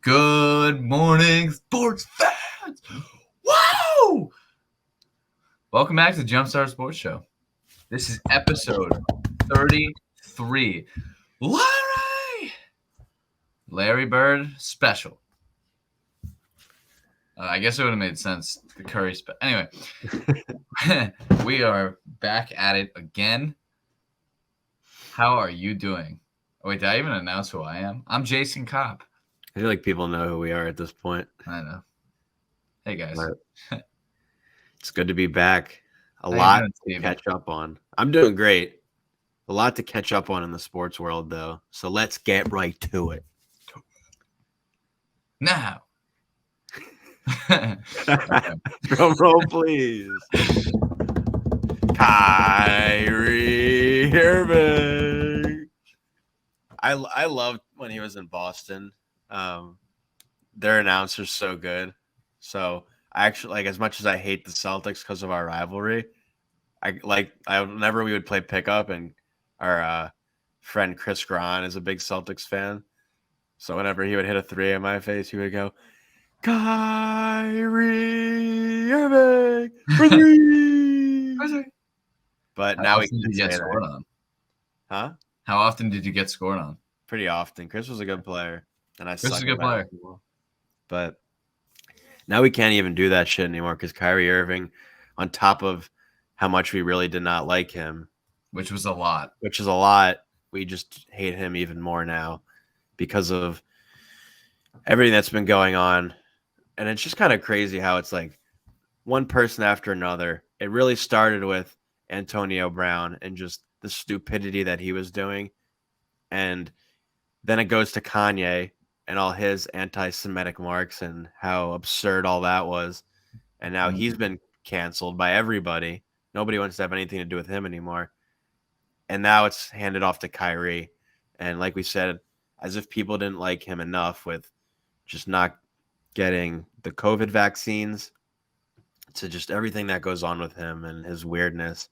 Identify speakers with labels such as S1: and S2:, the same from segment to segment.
S1: Good morning, sports fans! Woo! Welcome back to the JumpStart Sports Show. This is episode 33. Larry Bird special. I guess it would have made sense. The Curry special. Anyway, we are back at it again. How are you doing? Oh, wait, did I even announce who I am? I'm Jason Kopp.
S2: I feel like people know who we are at this point.
S1: I know. Hey, guys.
S2: It's good to be back. A lot to catch up on. I'm doing great. A lot to catch up on in the sports world, though. So let's get right to it.
S1: Now.
S2: Drum roll, please. Kyrie Irving. I loved when he was in Boston. Their announcer's so good. So I actually as much as I hate the Celtics because of our rivalry, whenever we would play pickup, and our friend Chris Gron is a big Celtics fan. So whenever he would hit a three in my face, he would go, Kyrie Irving for three. But now we can get scored on.
S1: Huh? How often did you get scored on?
S2: Pretty often. Chris was a good player, and
S1: Chris is a good player.
S2: But now we can't even do that shit anymore because Kyrie Irving, on top of how much we really did not like him,
S1: which is a lot,
S2: we just hate him even more now because of everything that's been going on. And it's just kind of crazy how it's like one person after another. It really started with Antonio Brown and just the stupidity that he was doing. And then it goes to Kanye and all his anti-Semitic marks and how absurd all that was. And now he's been canceled by everybody. Nobody wants to have anything to do with him anymore. And now it's handed off to Kyrie. And like we said, as if people didn't like him enough with just not getting the COVID vaccines to just everything that goes on with him and his weirdness.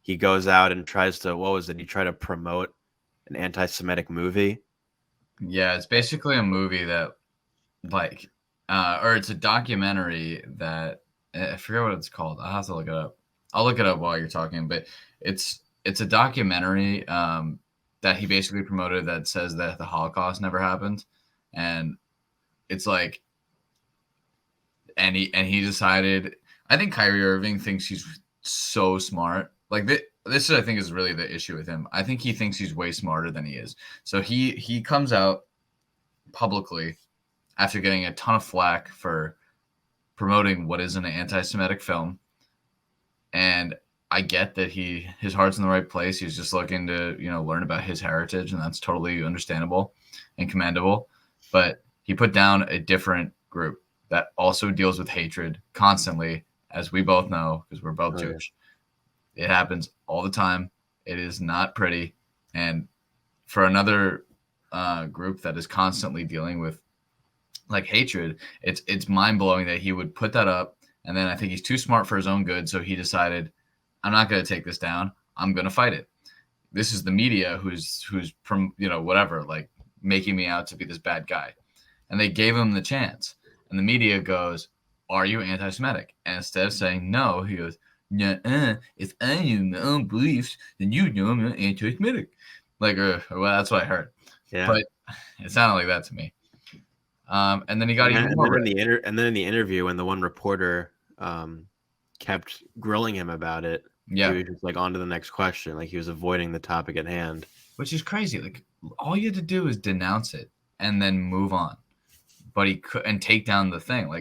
S2: He goes out and tries to, he tried to promote an anti-Semitic movie.
S1: Yeah, it's basically a movie that or it's a documentary that I forget what it's called. I'll have to look it up. I'll look it up while you're talking, but it's a documentary that he basically promoted that says that the Holocaust never happened. And it's like, and he decided, I think Kyrie Irving thinks he's so smart. Like this I think is really the issue with him. I think he thinks he's way smarter than he is. So he comes out publicly after getting a ton of flack for promoting what is an anti-Semitic film. And I get that his heart's in the right place. He's just looking to, learn about his heritage, and that's totally understandable and commendable. But he put down a different group that also deals with hatred constantly, as we both know, because we're both Jewish. Yeah. It happens all the time. It is not pretty. And for another group that is constantly dealing with hatred, it's mind-blowing that he would put that up. And then I think he's too smart for his own good. So he decided, I'm not going to take this down. I'm going to fight it. This is the media who's making me out to be this bad guy. And they gave him the chance. And the media goes, are you anti-Semitic? And instead of saying no, he goes, if I am my own beliefs, then you know I'm anti-Semitic. Well, that's what I heard.
S2: Yeah.
S1: But it sounded like that to me. And then he got even more.
S2: And then in the interview, when the one reporter kept grilling him about it, he was just on to the next question. He was avoiding the topic at hand.
S1: Which is crazy. All you had to do is denounce it and then move on. But he could, and take down the thing.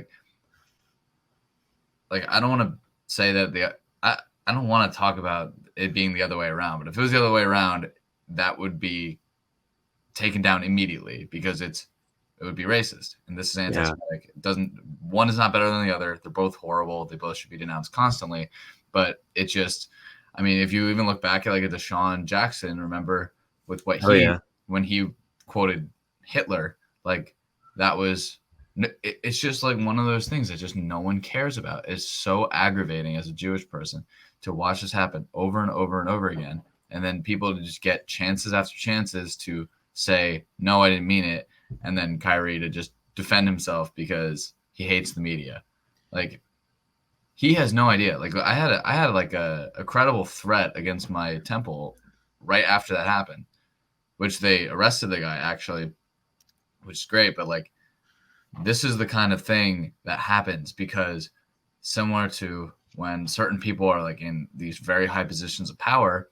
S1: I don't want to say that I don't want to talk about it being the other way around. But if it was the other way around, that would be taken down immediately because it would be racist. And this is anti-Semitic. Yeah. One is not better than the other. They're both horrible. They both should be denounced constantly. But it just, if you even look back at a Deshaun Jackson, remember with what when he quoted Hitler, that was, it's just one of those things that just no one cares about. It's so aggravating as a Jewish person to watch this happen over and over and over again. And then people to just get chances after chances to say, no, I didn't mean it. And then Kyrie to just defend himself because he hates the media. Like, he has no idea. Like, I had like a credible threat against my temple right after that happened, which they arrested the guy actually, which is great. But like, this is the kind of thing that happens because similar to when certain people are like in these very high positions of power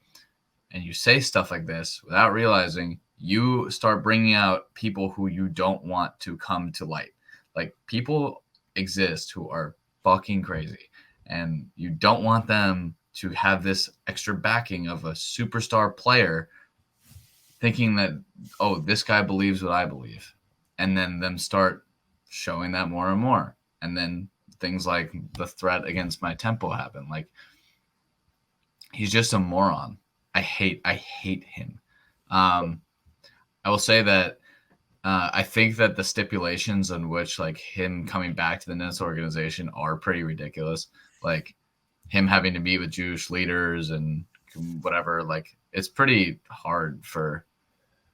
S1: and you say stuff like this without realizing, you start bringing out people who you don't want to come to light. Like, people exist who are fucking crazy and you don't want them to have this extra backing of a superstar player thinking that, oh, this guy believes what I believe, and then them start showing that more and more, and then things like the threat against my temple happen. Like, he's just a moron. I hate him. I will say that I think that the stipulations on which like him coming back to the Nets organization are pretty ridiculous. Like, him having to meet with Jewish leaders and whatever. Like, it's pretty hard for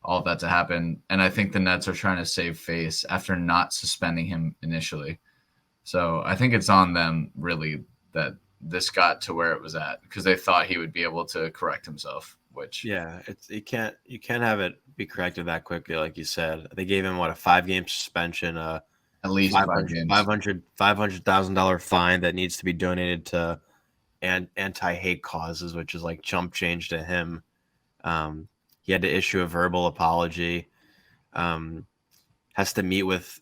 S1: all of that to happen. And I think the Nets are trying to save face after not suspending him initially. So I think it's on them really that this got to where it was at because they thought he would be able to correct himself, which
S2: Yeah, it's you can't have it be corrected that quickly, like you said. They gave him what, a 5-game suspension,
S1: at least 5 games.
S2: $500,000 fine that needs to be donated to anti-hate causes, which is like chump change to him. He had to issue a verbal apology. Has to meet with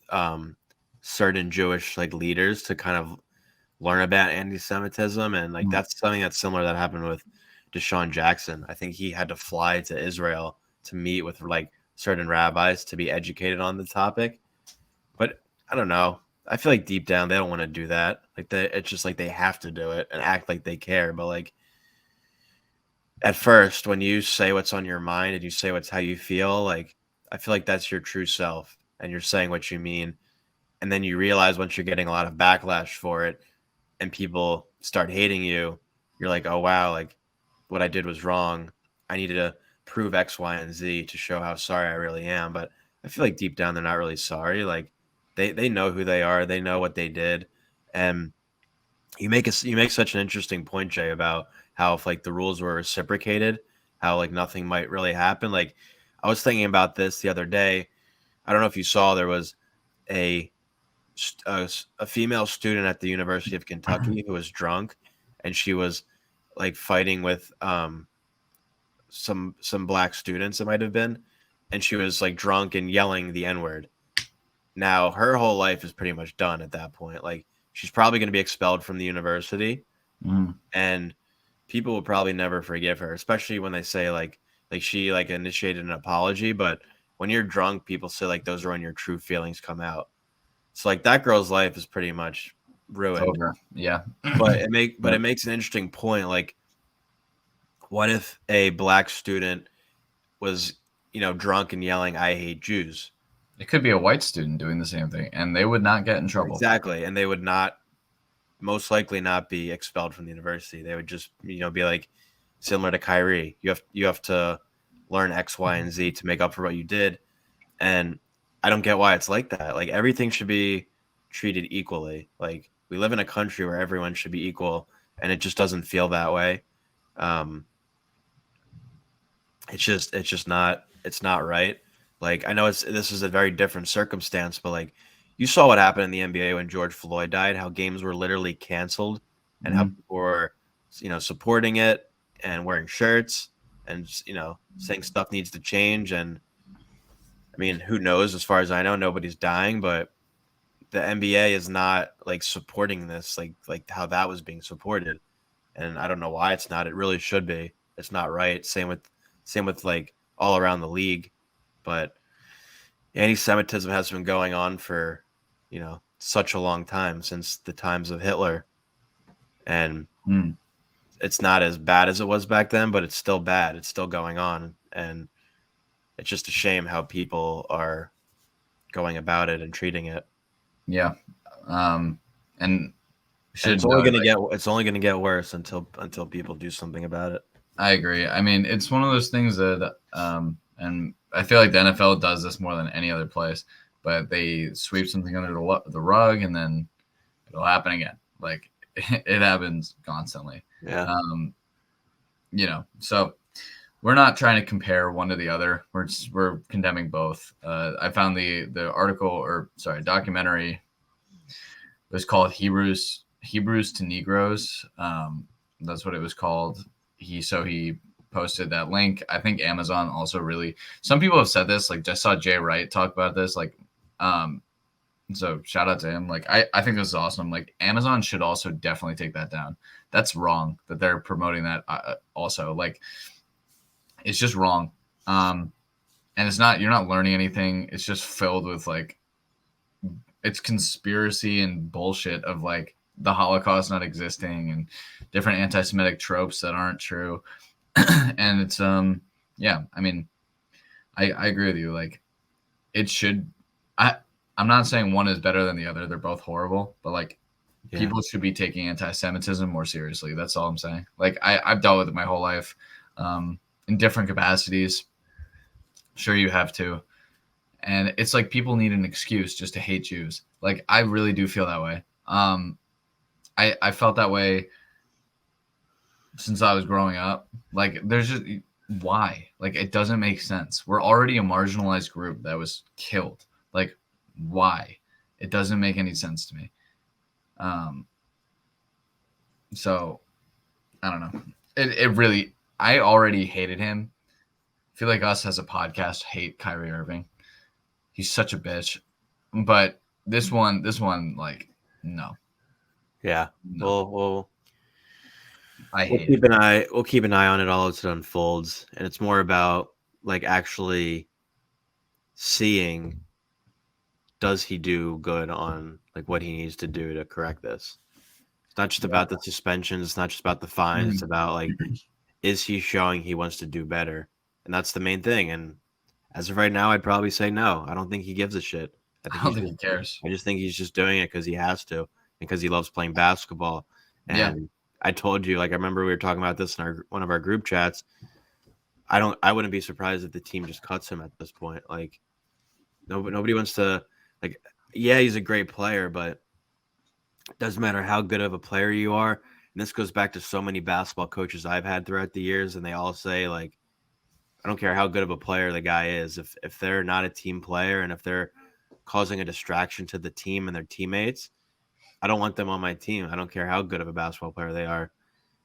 S2: certain Jewish like leaders to kind of learn about anti-Semitism, and like that's something that's similar that happened with Deshaun Jackson. I think he had to fly to Israel to meet with like certain rabbis to be educated on the topic. But I don't know. I feel like deep down they don't want to do that. Like it's just like they have to do it and act like they care. But like at first, when you say what's on your mind and you say what's how you feel, like I feel like that's your true self and you're saying what you mean. And then you realize once you're getting a lot of backlash for it and people start hating you, you're like, oh wow, like what I did was wrong. I needed to prove X, Y, and Z to show how sorry I really am. But I feel like deep down they're not really sorry. Like they know who they are, they know what they did. And you make such an interesting point, Jay, about how if like the rules were reciprocated, how like nothing might really happen. Like I was thinking about this the other day. I don't know if you saw there was a a female student at the University of Kentucky who was drunk, and she was like fighting with some black students, it might have been, and she was like drunk and yelling the N-word. Now her whole life is pretty much done at that point. Like she's probably going to be expelled from the university, and people will probably never forgive her, especially when they say like she like initiated an apology. But when you're drunk, people say like those are when your true feelings come out. So like that girl's life is pretty much ruined.
S1: Over. Yeah.
S2: But it makes an interesting point. Like, what if a black student was, drunk and yelling, "I hate Jews"?
S1: It could be a white student doing the same thing, and they would not get in trouble.
S2: Exactly, and they would not, most likely, not be expelled from the university. They would just, be like, similar to Kyrie. You have to learn X, Y, and Z to make up for what you did, and I don't get why it's like that. Like everything should be treated equally. Like we live in a country where everyone should be equal, and it just doesn't feel that way. It's just not. It's not right. Like I know this is a very different circumstance, but like you saw what happened in the NBA when George Floyd died, how games were literally canceled, and how people were, supporting it and wearing shirts and saying stuff needs to change. And I mean, who knows? As far as I know, nobody's dying, but the NBA is not like supporting this, like how that was being supported, and I don't know why it's not. It really should be. It's not right. Same with like all around the league, but anti-Semitism has been going on for such a long time, since the times of Hitler, and it's not as bad as it was back then, but it's still bad. It's still going on, and it's just a shame how people are going about it and treating it.
S1: Yeah. And
S2: it's only gonna get worse until people do something about it.
S1: I agree. I mean, it's one of those things that and I feel like the NFL does this more than any other place. but they sweep something under the rug, and then it'll happen again. Like it happens constantly.
S2: Yeah.
S1: So we're not trying to compare one to the other. We're condemning both. I found the article, or sorry, documentary. It was called Hebrews to Negroes. That's what it was called. He posted that link. I think Amazon also really. Some people have said this. Like, just saw Jay Wright talk about this. Like, so shout out to him. Like, I think this is awesome. Like, Amazon should also definitely take that down. That's wrong that they're promoting that. Also, like, it's just wrong. And it's not. You're not learning anything. It's just filled with like it's conspiracy and bullshit of like the Holocaust not existing and different anti-Semitic tropes that aren't true. And it's yeah, I mean, I agree with you. Like it should I'm not saying one is better than the other. They're both horrible, but like people should be taking anti-Semitism more seriously. That's all I'm saying. Like I've dealt with it my whole life, in different capacities. Sure you have to. And it's like people need an excuse just to hate Jews. Like I really do feel that way. I felt that way since I was growing up. Like there's just why? Like it doesn't make sense. We're already a marginalized group that was killed. Like why? It doesn't make any sense to me. So I don't know. It really I already hated him. I feel like us as a podcast hate Kyrie Irving. He's such a bitch. But this one, like, no.
S2: Yeah.
S1: No. I
S2: We'll
S1: hate
S2: keep
S1: it.
S2: an eye. We'll keep an eye on it all as it unfolds, and it's more about like actually seeing does he do good on like what he needs to do to correct this. It's not just about the suspensions. It's not just about the fines. It's about like is he showing he wants to do better, and that's the main thing. And as of right now, I'd probably say no. I don't think he gives a shit.
S1: I don't think he cares.
S2: I just think he's just doing it because he has to, and because he loves playing basketball. And
S1: Yeah.
S2: I told you, like I remember we were talking about this in one of our group chats. I wouldn't be surprised if the team just cuts him at this point. Like nobody wants to like. Yeah, he's a great player, but it doesn't matter how good of a player you are. And this goes back to so many basketball coaches I've had throughout the years, and they all say like, I don't care how good of a player the guy is, if they're not a team player and if they're causing a distraction to the team and their teammates, I don't want them on my team. I don't care how good of a basketball player they are.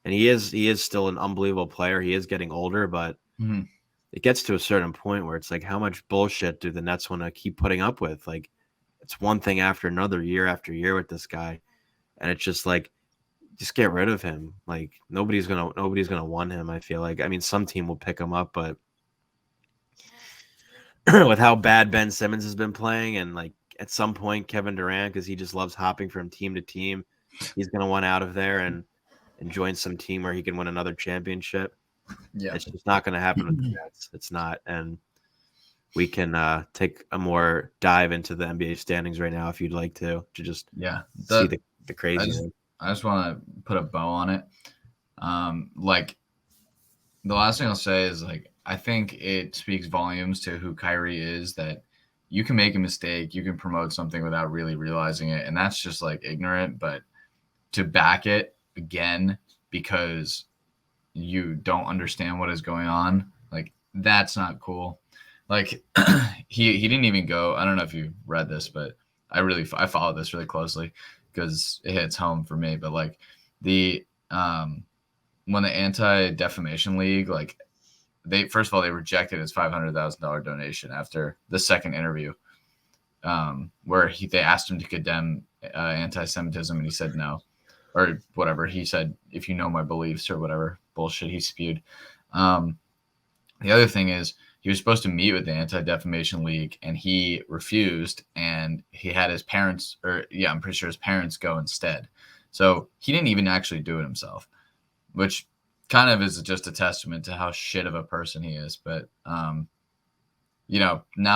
S2: And he is still an unbelievable player. He is getting older, but it gets to a certain point where it's like, how much bullshit do the Nets want to keep putting up with? Like, it's one thing after another, year after year with this guy, and it's just like, just get rid of him. Like nobody's gonna want him. I feel like. I mean, some team will pick him up, but with how bad Ben Simmons has been playing, and like at some point Kevin Durant, because he just loves hopping from team to team, he's gonna want out of there and join some team where he can win another championship.
S1: Yeah.
S2: It's just not gonna happen with the Nets. It's not. And we can take a more dive into the NBA standings right now if you'd like to just see the crazy.
S1: I just want to put a bow on it. Like the last thing I'll say is like I think it speaks volumes to who Kyrie is that you can make a mistake, you can promote something without really realizing it, and that's just like ignorant. But to back it again because you don't understand what is going on, like that's not cool. Like he didn't even go. I don't know if you read this, but I follow this really closely because it hits home for me. But like the when the Anti-Defamation League, like they first of all they rejected his $500,000 donation after the second interview, where they asked him to condemn anti-Semitism and he said no, or whatever he said, if you know my beliefs or whatever bullshit he spewed. The other thing is he was supposed to meet with the Anti-Defamation League and he refused, and he had his parents, I'm pretty sure his parents go instead. So he didn't even actually do it himself, which kind of is just a testament to how shit of a person he is. But, now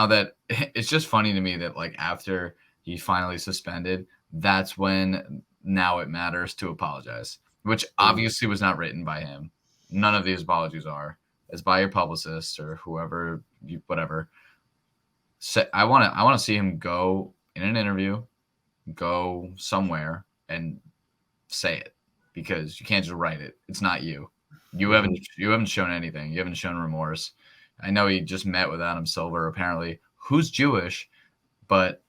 S1: that it's just funny to me that like after he finally suspended, that's when now it matters to apologize, which obviously was not written by him. None of these apologies are. It's by your publicist or whoever, whatever. I want to see him go in an interview, go somewhere and say it, because you can't just write it. It's not you. You haven't shown anything. You haven't shown remorse. I know he just met with Adam Silver, apparently, who's Jewish, but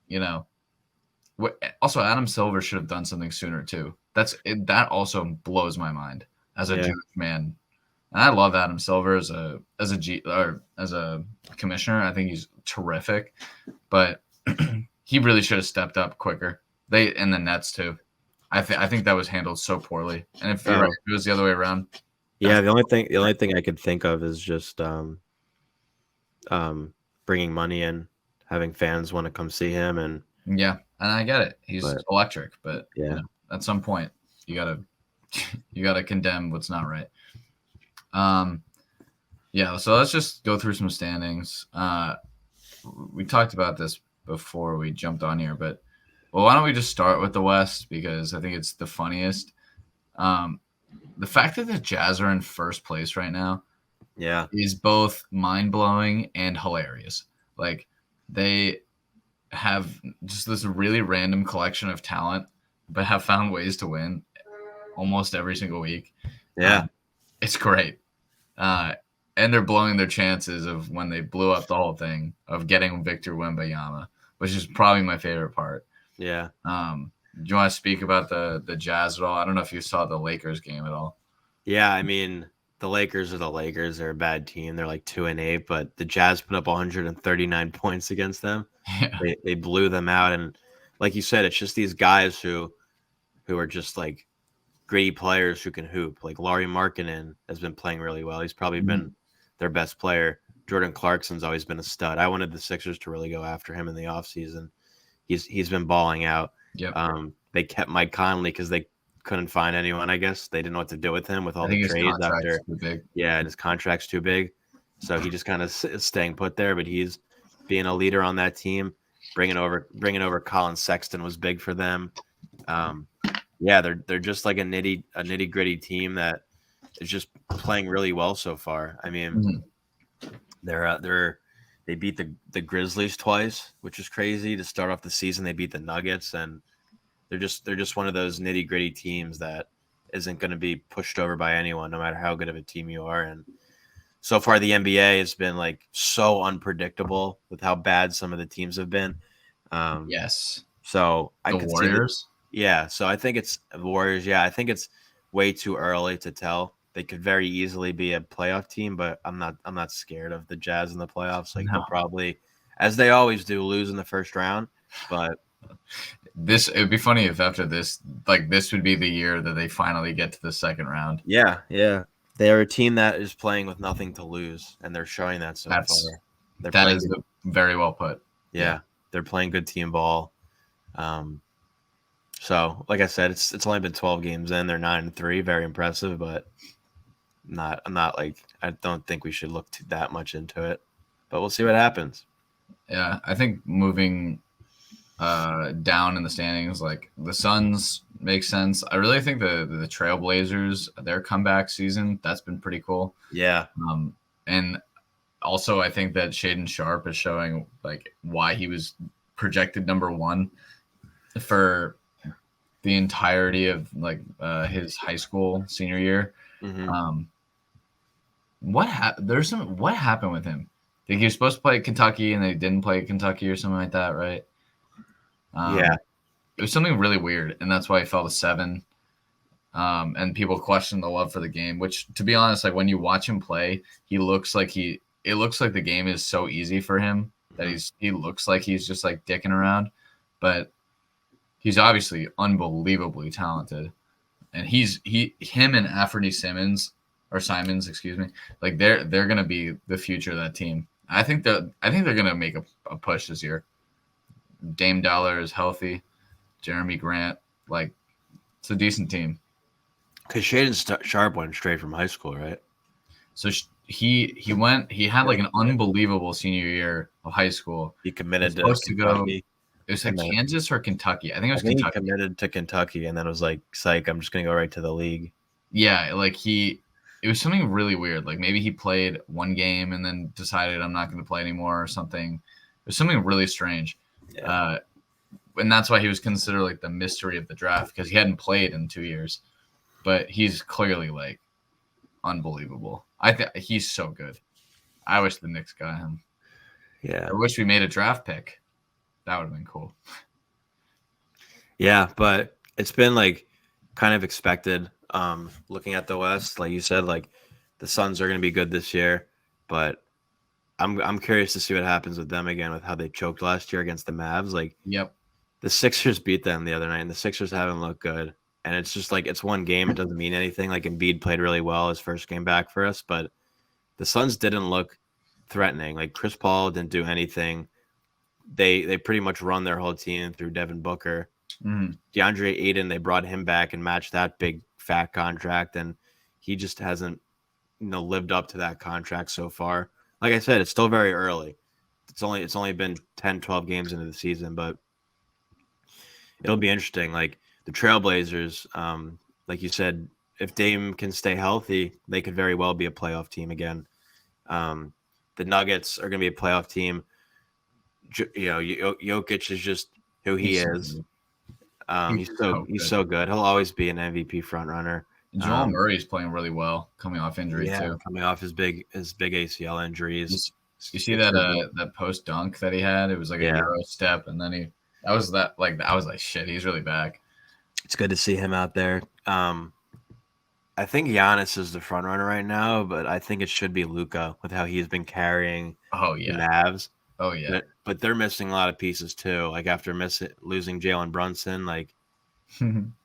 S1: you know, also Adam Silver should have done something sooner too. That also blows my mind as a
S2: Yeah.
S1: Jewish man. And I love Adam Silver as a commissioner. I think he's terrific, but he really should have stepped up quicker. And the Nets too. I think that was handled so poorly. And if you're right, if it was the other way around.
S2: Yeah, the only thing I could think of is just bringing money in, having fans want to come see him, and
S1: Yeah, and I get it. He's electric, but
S2: yeah,
S1: at some point you gotta condemn what's not right. Yeah. So let's just go through some standings. We talked about this before we jumped on here, but why don't we just start with the West, because I think it's the funniest. The fact that the Jazz are in first place right now, is both mind blowing and hilarious. Like, they have just this really random collection of talent, but have found ways to win almost every single week.
S2: Yeah.
S1: It's great. And they're blowing their chances of when they blew up the whole thing of getting Victor Wembanyama, which is probably my favorite part.
S2: Yeah.
S1: Do you want to speak about the Jazz at all? I don't know if you saw the Lakers game at all.
S2: Yeah, I mean, the Lakers are the Lakers. They're a bad team. They're like 2-8, but the Jazz put up 139 points against them.
S1: Yeah.
S2: They blew them out, and like you said, it's just these guys who are just like gritty players who can hoop. Like Lauri Markkanen has been playing really well. He's probably been their best player. Jordan Clarkson's always been a stud. I wanted the Sixers to really go after him in the offseason. He's been balling out.
S1: Yep.
S2: They kept Mike Conley because they couldn't find anyone. I guess they didn't know what to do with him with all the trades after.
S1: Too big.
S2: Yeah, and his contract's too big, so he just kind of is staying put there. But he's being a leader on that team. Bringing over Colin Sexton was big for them. Yeah, they're just like a nitty gritty team that is just playing really well so far. I mean, they beat the Grizzlies twice, which is crazy to start off the season. They beat the Nuggets, and they're just one of those nitty gritty teams that isn't going to be pushed over by anyone, no matter how good of a team you are. And so far, the NBA has been like so unpredictable with how bad some of the teams have been.
S1: Yes.
S2: So I
S1: the
S2: could
S1: Warriors.
S2: Yeah, so I think it's the Warriors. Yeah, I think it's way too early to tell. They could very easily be a playoff team, but I'm not scared of the Jazz in the playoffs. Like they'll probably, as they always do, lose in the first round. But
S1: it would be funny if after this, like this would be the year that they finally get to the second round.
S2: Yeah. They're a team that is playing with nothing to lose, and they're showing that so far.
S1: That is very well put.
S2: Yeah, they're playing good team ball. So, like I said, it's only been 12 games in. They're 9-3, very impressive, but I'm not like I don't think we should look that much into it. But we'll see what happens.
S1: Yeah, I think moving down in the standings, like the Suns makes sense. I really think the Trailblazers, their comeback season, that's been pretty cool.
S2: Yeah.
S1: And also I think that Shaedon Sharp is showing like why he was projected number one for the entirety of like his high school senior year.
S2: Mm-hmm.
S1: What happened with him? I think he was supposed to play at Kentucky and they didn't play at Kentucky or something like that, right?
S2: Yeah.
S1: It was something really weird, and that's why he fell to 7. And people question the love for the game, which, to be honest, like when you watch him play, it looks like the game is so easy for him that he looks like he's just like dicking around, but he's obviously unbelievably talented. And him and Anthony Simons, excuse me, like they're gonna be the future of that team. I think they're gonna make a push this year. Dame Dollar is healthy. Jeremy Grant, like it's a decent team.
S2: Because Shaedon Sharp went straight from high school, right?
S1: So he had like an unbelievable senior year of high school.
S2: He committed to
S1: Kentucky. It was like Kansas or Kentucky. I think it was Kentucky.
S2: He committed to Kentucky, and then it was like, psych, I'm just gonna go right to the league.
S1: Yeah, like it was something really weird. Like maybe he played one game and then decided I'm not going to play anymore or something. There's something really strange.
S2: Yeah.
S1: And that's why he was considered like the mystery of the draft because he hadn't played in 2 years. But he's clearly like unbelievable. I think he's so good. I wish the Knicks got him.
S2: Yeah.
S1: I wish we made a draft pick. That would have been cool.
S2: Yeah, but it's been like kind of expected. Looking at the West, like you said, like the Suns are going to be good this year, but I'm curious to see what happens with them again with how they choked last year against the Mavs. Like
S1: Yep.
S2: the Sixers beat them the other night, and the Sixers haven't looked good. And it's just like it's one game; it doesn't mean anything. Like Embiid played really well his first game back for us, but the Suns didn't look threatening. Like Chris Paul didn't do anything. They pretty much run their whole team through Devin Booker.
S1: Mm-hmm.
S2: DeAndre Ayton, they brought him back and matched that big fat contract, and he just hasn't lived up to that contract so far. Like I said, it's still very early. It's only been 10, 12 games into the season, but it'll be interesting. Like the Trailblazers, like you said, if Dame can stay healthy, they could very well be a playoff team again. The Nuggets are going to be a playoff team. Jokic is just who he is. He's so good. He'll always be an MVP front runner.
S1: Jamal Murray's playing really well, coming off injury too.
S2: Coming off his big ACL injuries.
S1: You see that post dunk that he had? It was like a Euro step, and then I was like, shit, he's really back.
S2: It's good to see him out there. I think Giannis is the front runner right now, but I think it should be Luka with how he's been carrying the Mavs.
S1: Oh yeah,
S2: but they're missing a lot of pieces too. Like after losing Jalen Brunson, like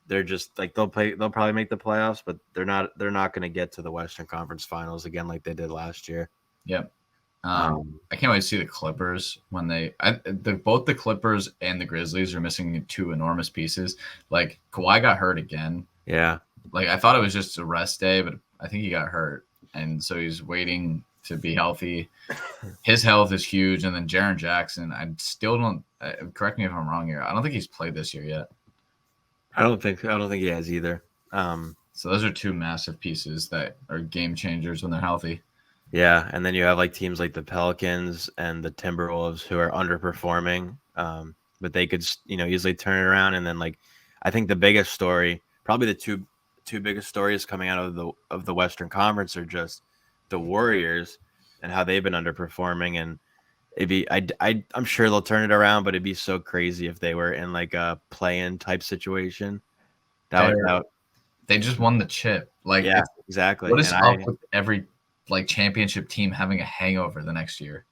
S2: they're just like they'll probably make the playoffs, but they're not going to get to the Western Conference Finals again like they did last year.
S1: Yep. I can't wait to see the Clippers when both the Clippers and the Grizzlies are missing two enormous pieces. Like Kawhi got hurt again.
S2: Yeah.
S1: Like I thought it was just a rest day, but I think he got hurt, and so he's waiting to be healthy. His health is huge, and then Jaren Jackson. I still don't. Correct me if I'm wrong here. I don't think he's played this year yet.
S2: I don't think he has either.
S1: So those are two massive pieces that are game changers when they're healthy.
S2: Yeah, and then you have like teams like the Pelicans and the Timberwolves who are underperforming, but they could easily turn it around. And then like I think the biggest story, probably the two biggest stories coming out of the Western Conference are just the Warriors and how they've been underperforming. And I'm sure they'll turn it around, but it'd be so crazy if they were in like a play-in type situation.
S1: They just won the chip. Like
S2: yeah, exactly.
S1: What is up with every like championship team having a hangover the next year?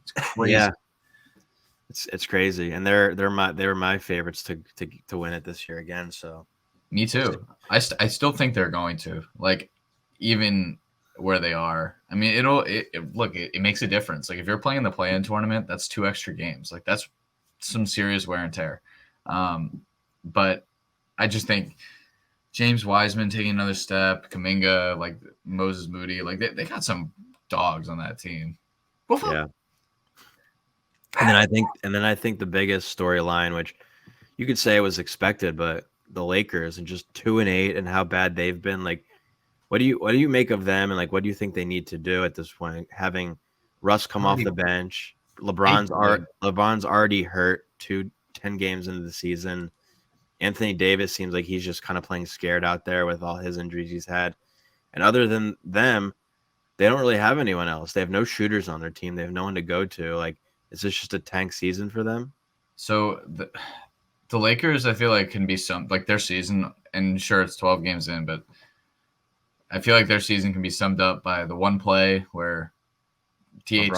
S1: It's crazy.
S2: Yeah, it's crazy, and they were my favorites to win it this year again. So
S1: me too. I still think they're going to, like, even where they are. I mean, it makes a difference. Like if you're playing the play-in tournament, that's 2 extra games. Like that's some serious wear and tear. But I just think James Wiseman taking another step, Kuminga, like Moses Moody, like they got some dogs on that team.
S2: Yeah. And then I think the biggest storyline, which you could say was expected, but the Lakers and just 2-8 and how bad they've been. Like, what do you make of them, and like what do you think they need to do at this point? Having Russ come off the bench, LeBron's already hurt 10 games into the season. Anthony Davis seems like he's just kind of playing scared out there with all his injuries he's had. And other than them, they don't really have anyone else. They have no shooters on their team. They have no one to go to. Like, is this just a tank season for them?
S1: So the Lakers, I feel like, can be their season, and sure, it's 12 games in, but I feel like their season can be summed up by the one play where THT,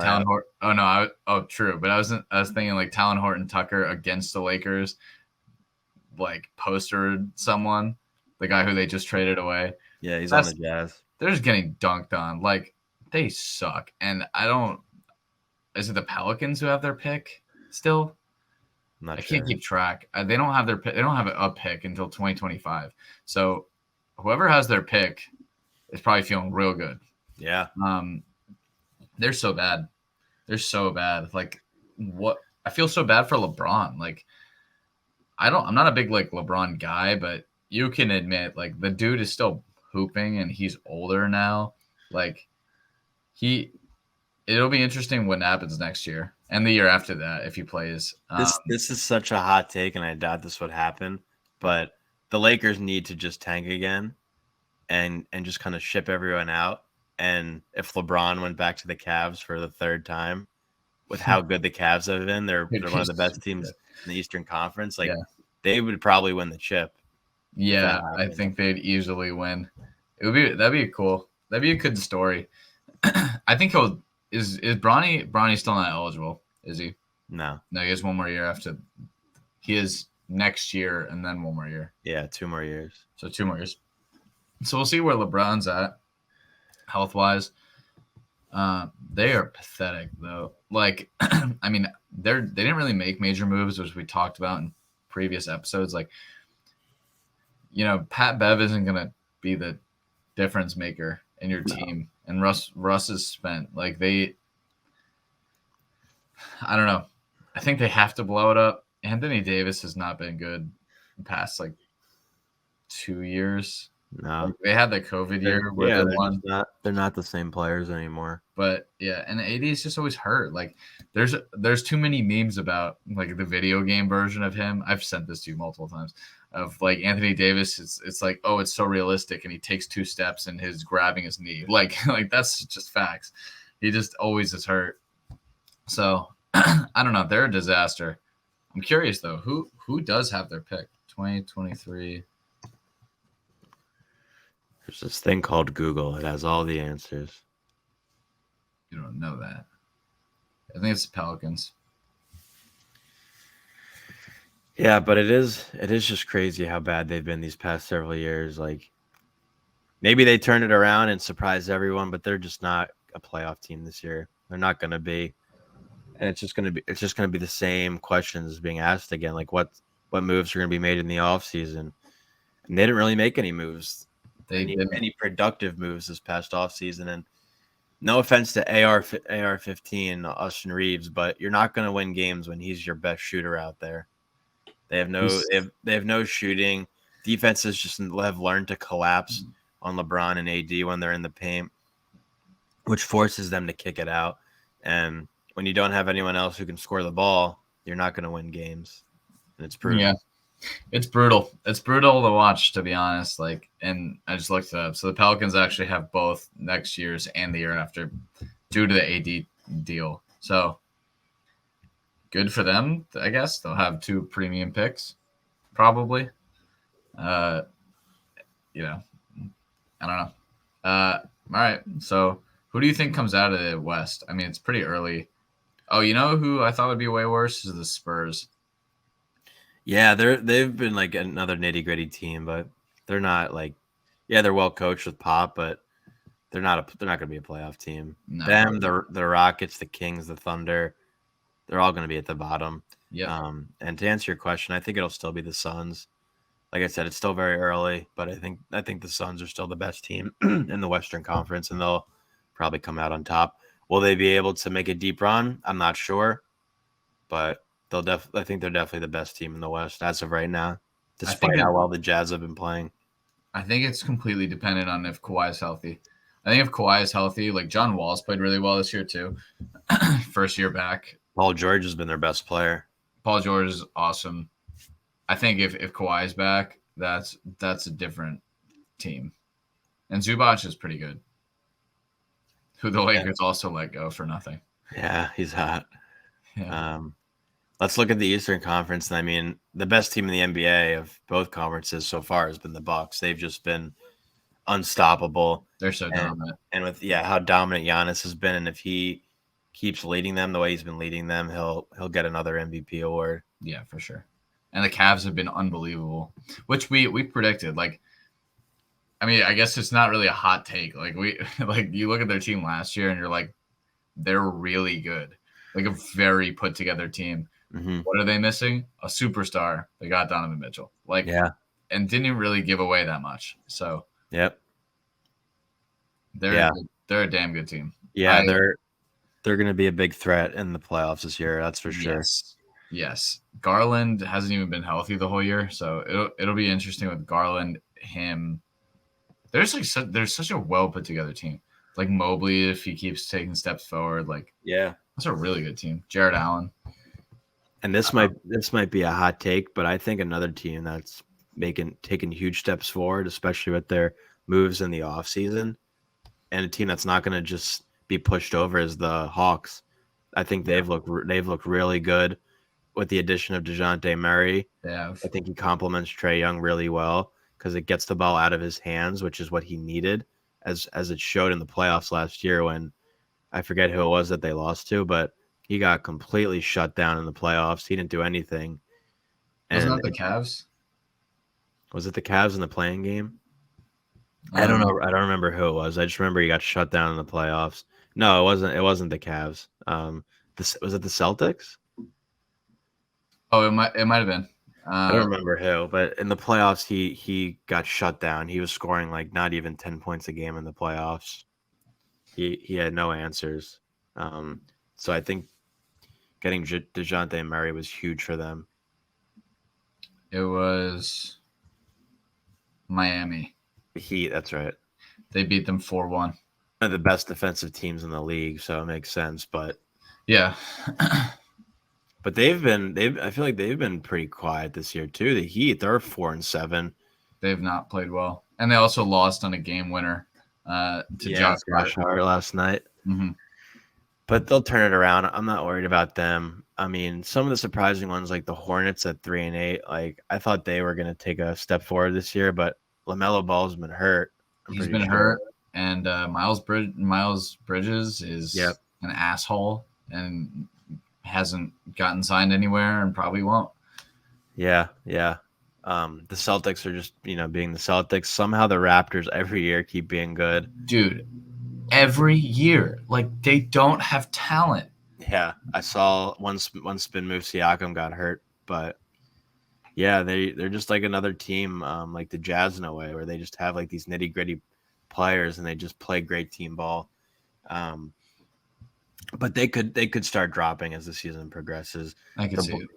S1: Talon Horton. True. But I was thinking like Talon Horton Tucker against the Lakers, like postered someone, the guy who they just traded away.
S2: Yeah, he's on the Jazz.
S1: They're just getting dunked on. Like they suck. And is it the Pelicans who have their pick still? I can't keep track. They don't have their pick. They don't have a pick until 2025. So whoever has their pick is probably feeling real good.
S2: Yeah.
S1: They're so bad. They're so bad. Like I feel so bad for LeBron. Like I'm not a big like LeBron guy, but you can admit like the dude is still hooping and he's older now. Like it'll be interesting what happens next year. and the year after that if he plays.
S2: This is such a hot take, and I doubt this would happen. But the Lakers need to just tank again, and just kind of ship everyone out. And if LeBron went back to the Cavs for the third time, with how good the Cavs have been, they're one of the best teams in the Eastern Conference. Like they would probably win the chip.
S1: Yeah, I think they'd easily win. That'd be cool. That'd be a good story. I think he'll is Bronny still not eligible? Is he?
S2: No,
S1: he has one more year after. He is next year and then one more year.
S2: Yeah, 2 more years.
S1: So 2 more years. So we'll see where LeBron's at, health wise. They are pathetic though. Like, I mean, they didn't really make major moves, which we talked about in previous episodes. Like, Pat Bev isn't gonna be the difference maker in your team, and Russ is spent. Like I don't know. I think they have to blow it up. Anthony Davis has not been good the past 2 years.
S2: No,
S1: they had the COVID year where
S2: they're not the same players anymore.
S1: But yeah, and AD is just always hurt. Like there's too many memes about the video game version of him. I've sent this to you multiple times of Anthony Davis. It's like, oh, it's so realistic, and he takes 2 steps and he's grabbing his knee. Like that's just facts. He just always is hurt. So I don't know. They're a disaster. I'm curious though, who does have their pick? 2023.
S2: There's this thing called Google. It has all the answers.
S1: You don't know that. I think it's the Pelicans.
S2: Yeah, but it is just crazy how bad they've been these past several years. Like maybe they turn it around and surprise everyone, but they're just not a playoff team this year. They're not going to be. And it's just going to be the same questions being asked again, like what moves are going to be made in the offseason. And they didn't really make any moves. Any productive moves this past offseason. And no offense to AR-15, Austin Reeves, but you're not going to win games when he's your best shooter out there. They have no shooting. Defenses just have learned to collapse on LeBron and AD when they're in the paint, which forces them to kick it out. And when you don't have anyone else who can score the ball, you're not going to win games. And it's brutal.
S1: Yeah. It's brutal. It's brutal to watch, to be honest. And I just looked it up. So the Pelicans actually have both next year's and the year after due to the AD deal. So good for them, I guess. They'll have 2 premium picks, probably. I don't know. All right. So who do you think comes out of the West? I mean, it's pretty early. Oh, you know who I thought would be way worse is the Spurs.
S2: Yeah, they've been like another nitty-gritty team, but they're not they're well coached with Pop, but they're not going to be a playoff team.
S1: No.
S2: Them, the Rockets, the Kings, the Thunder, they're all going to be at the bottom.
S1: Yeah.
S2: And to answer your question, I think it'll still be the Suns. Like I said, it's still very early, but I think the Suns are still the best team in the Western Conference, and they'll probably come out on top. Will they be able to make a deep run? I'm not sure, but I think they're definitely the best team in the West as of right now, despite how well the Jazz have been playing.
S1: I think it's completely dependent on if Kawhi is healthy. I think if Kawhi is healthy, John Wall's played really well this year too. First year back.
S2: Paul George has been their best player.
S1: Paul George is awesome. I think if Kawhi is back, that's a different team. And Zubac is pretty good. Who the Lakers also let go for nothing.
S2: Yeah, he's hot.
S1: Yeah.
S2: Let's look at the Eastern Conference. I mean, the best team in the NBA of both conferences so far has been the Bucks. They've just been unstoppable.
S1: They're so dominant.
S2: And with how dominant Giannis has been, and if he keeps leading them the way he's been leading them, he'll get another MVP award.
S1: Yeah, for sure. And the Cavs have been unbelievable, which we predicted. I mean, I guess it's not really a hot take. You look at their team last year and you're like, they're really good. A very put together team.
S2: Mm-hmm.
S1: What are they missing? A superstar. They got Donovan Mitchell. And didn't really give away that much. So
S2: yep.
S1: They're a damn good team.
S2: Yeah, they're going to be a big threat in the playoffs this year. That's for sure.
S1: Yes. Garland hasn't even been healthy the whole year, so it'll be interesting with Garland, him. There's such a well put together team. like Mobley if he keeps taking steps forward. Like
S2: Yeah.
S1: that's a really good team. Jared Allen.
S2: And this might be a hot take, but I think another team that's taking huge steps forward, especially with their moves in the offseason, and a team that's not going to just be pushed over is the Hawks. I think they've looked really good with the addition of DeJounte Murray.
S1: Yeah.
S2: I think he complements Trae Young really well because it gets the ball out of his hands, which is what he needed, as it showed in the playoffs last year when I forget who it was that they lost to, but he got completely shut down in the playoffs. He didn't do anything.
S1: Wasn't
S2: And
S1: that the Cavs?
S2: was it the Cavs in the playing game?
S1: I
S2: I
S1: don't
S2: don't
S1: know.
S2: know. I don't remember who it was. I just remember he got shut down in the playoffs. No, it wasn't. It wasn't the Cavs. Was it the Celtics?
S1: Oh, it might have been.
S2: I don't remember who, but in the playoffs, he got shut down. He was scoring like not even 10 points a game in the playoffs. He had no answers. So I think getting DeJounte Murray was huge for them.
S1: It was Miami.
S2: The Heat, that's right.
S1: They beat them 4-1.
S2: One of the best defensive teams in the league, so it makes sense. But
S1: Yeah.
S2: I feel like they've been pretty quiet this year too. The Heat, they're 4-7.
S1: They've not played well. And they also lost on a game winner to Josh
S2: Hart last night.
S1: Mm-hmm.
S2: But they'll turn it around. I'm not worried about them. I mean, some of the surprising ones, like the Hornets at 3-8, like I thought they were going to take a step forward this year, but LaMelo Ball's been hurt.
S1: He's been hurt, and Miles Bridges is an asshole and hasn't gotten signed anywhere and probably won't.
S2: Yeah. The Celtics are just, being the Celtics. Somehow the Raptors every year keep being good.
S1: Dude, every year. Like, they don't have talent.
S2: Yeah, I saw one spin move, Siakam got hurt, but yeah, they're just like another team, like the Jazz in a way, where they just have like these nitty gritty players and they just play great team ball. But they could start dropping as the season progresses.
S1: I can see it.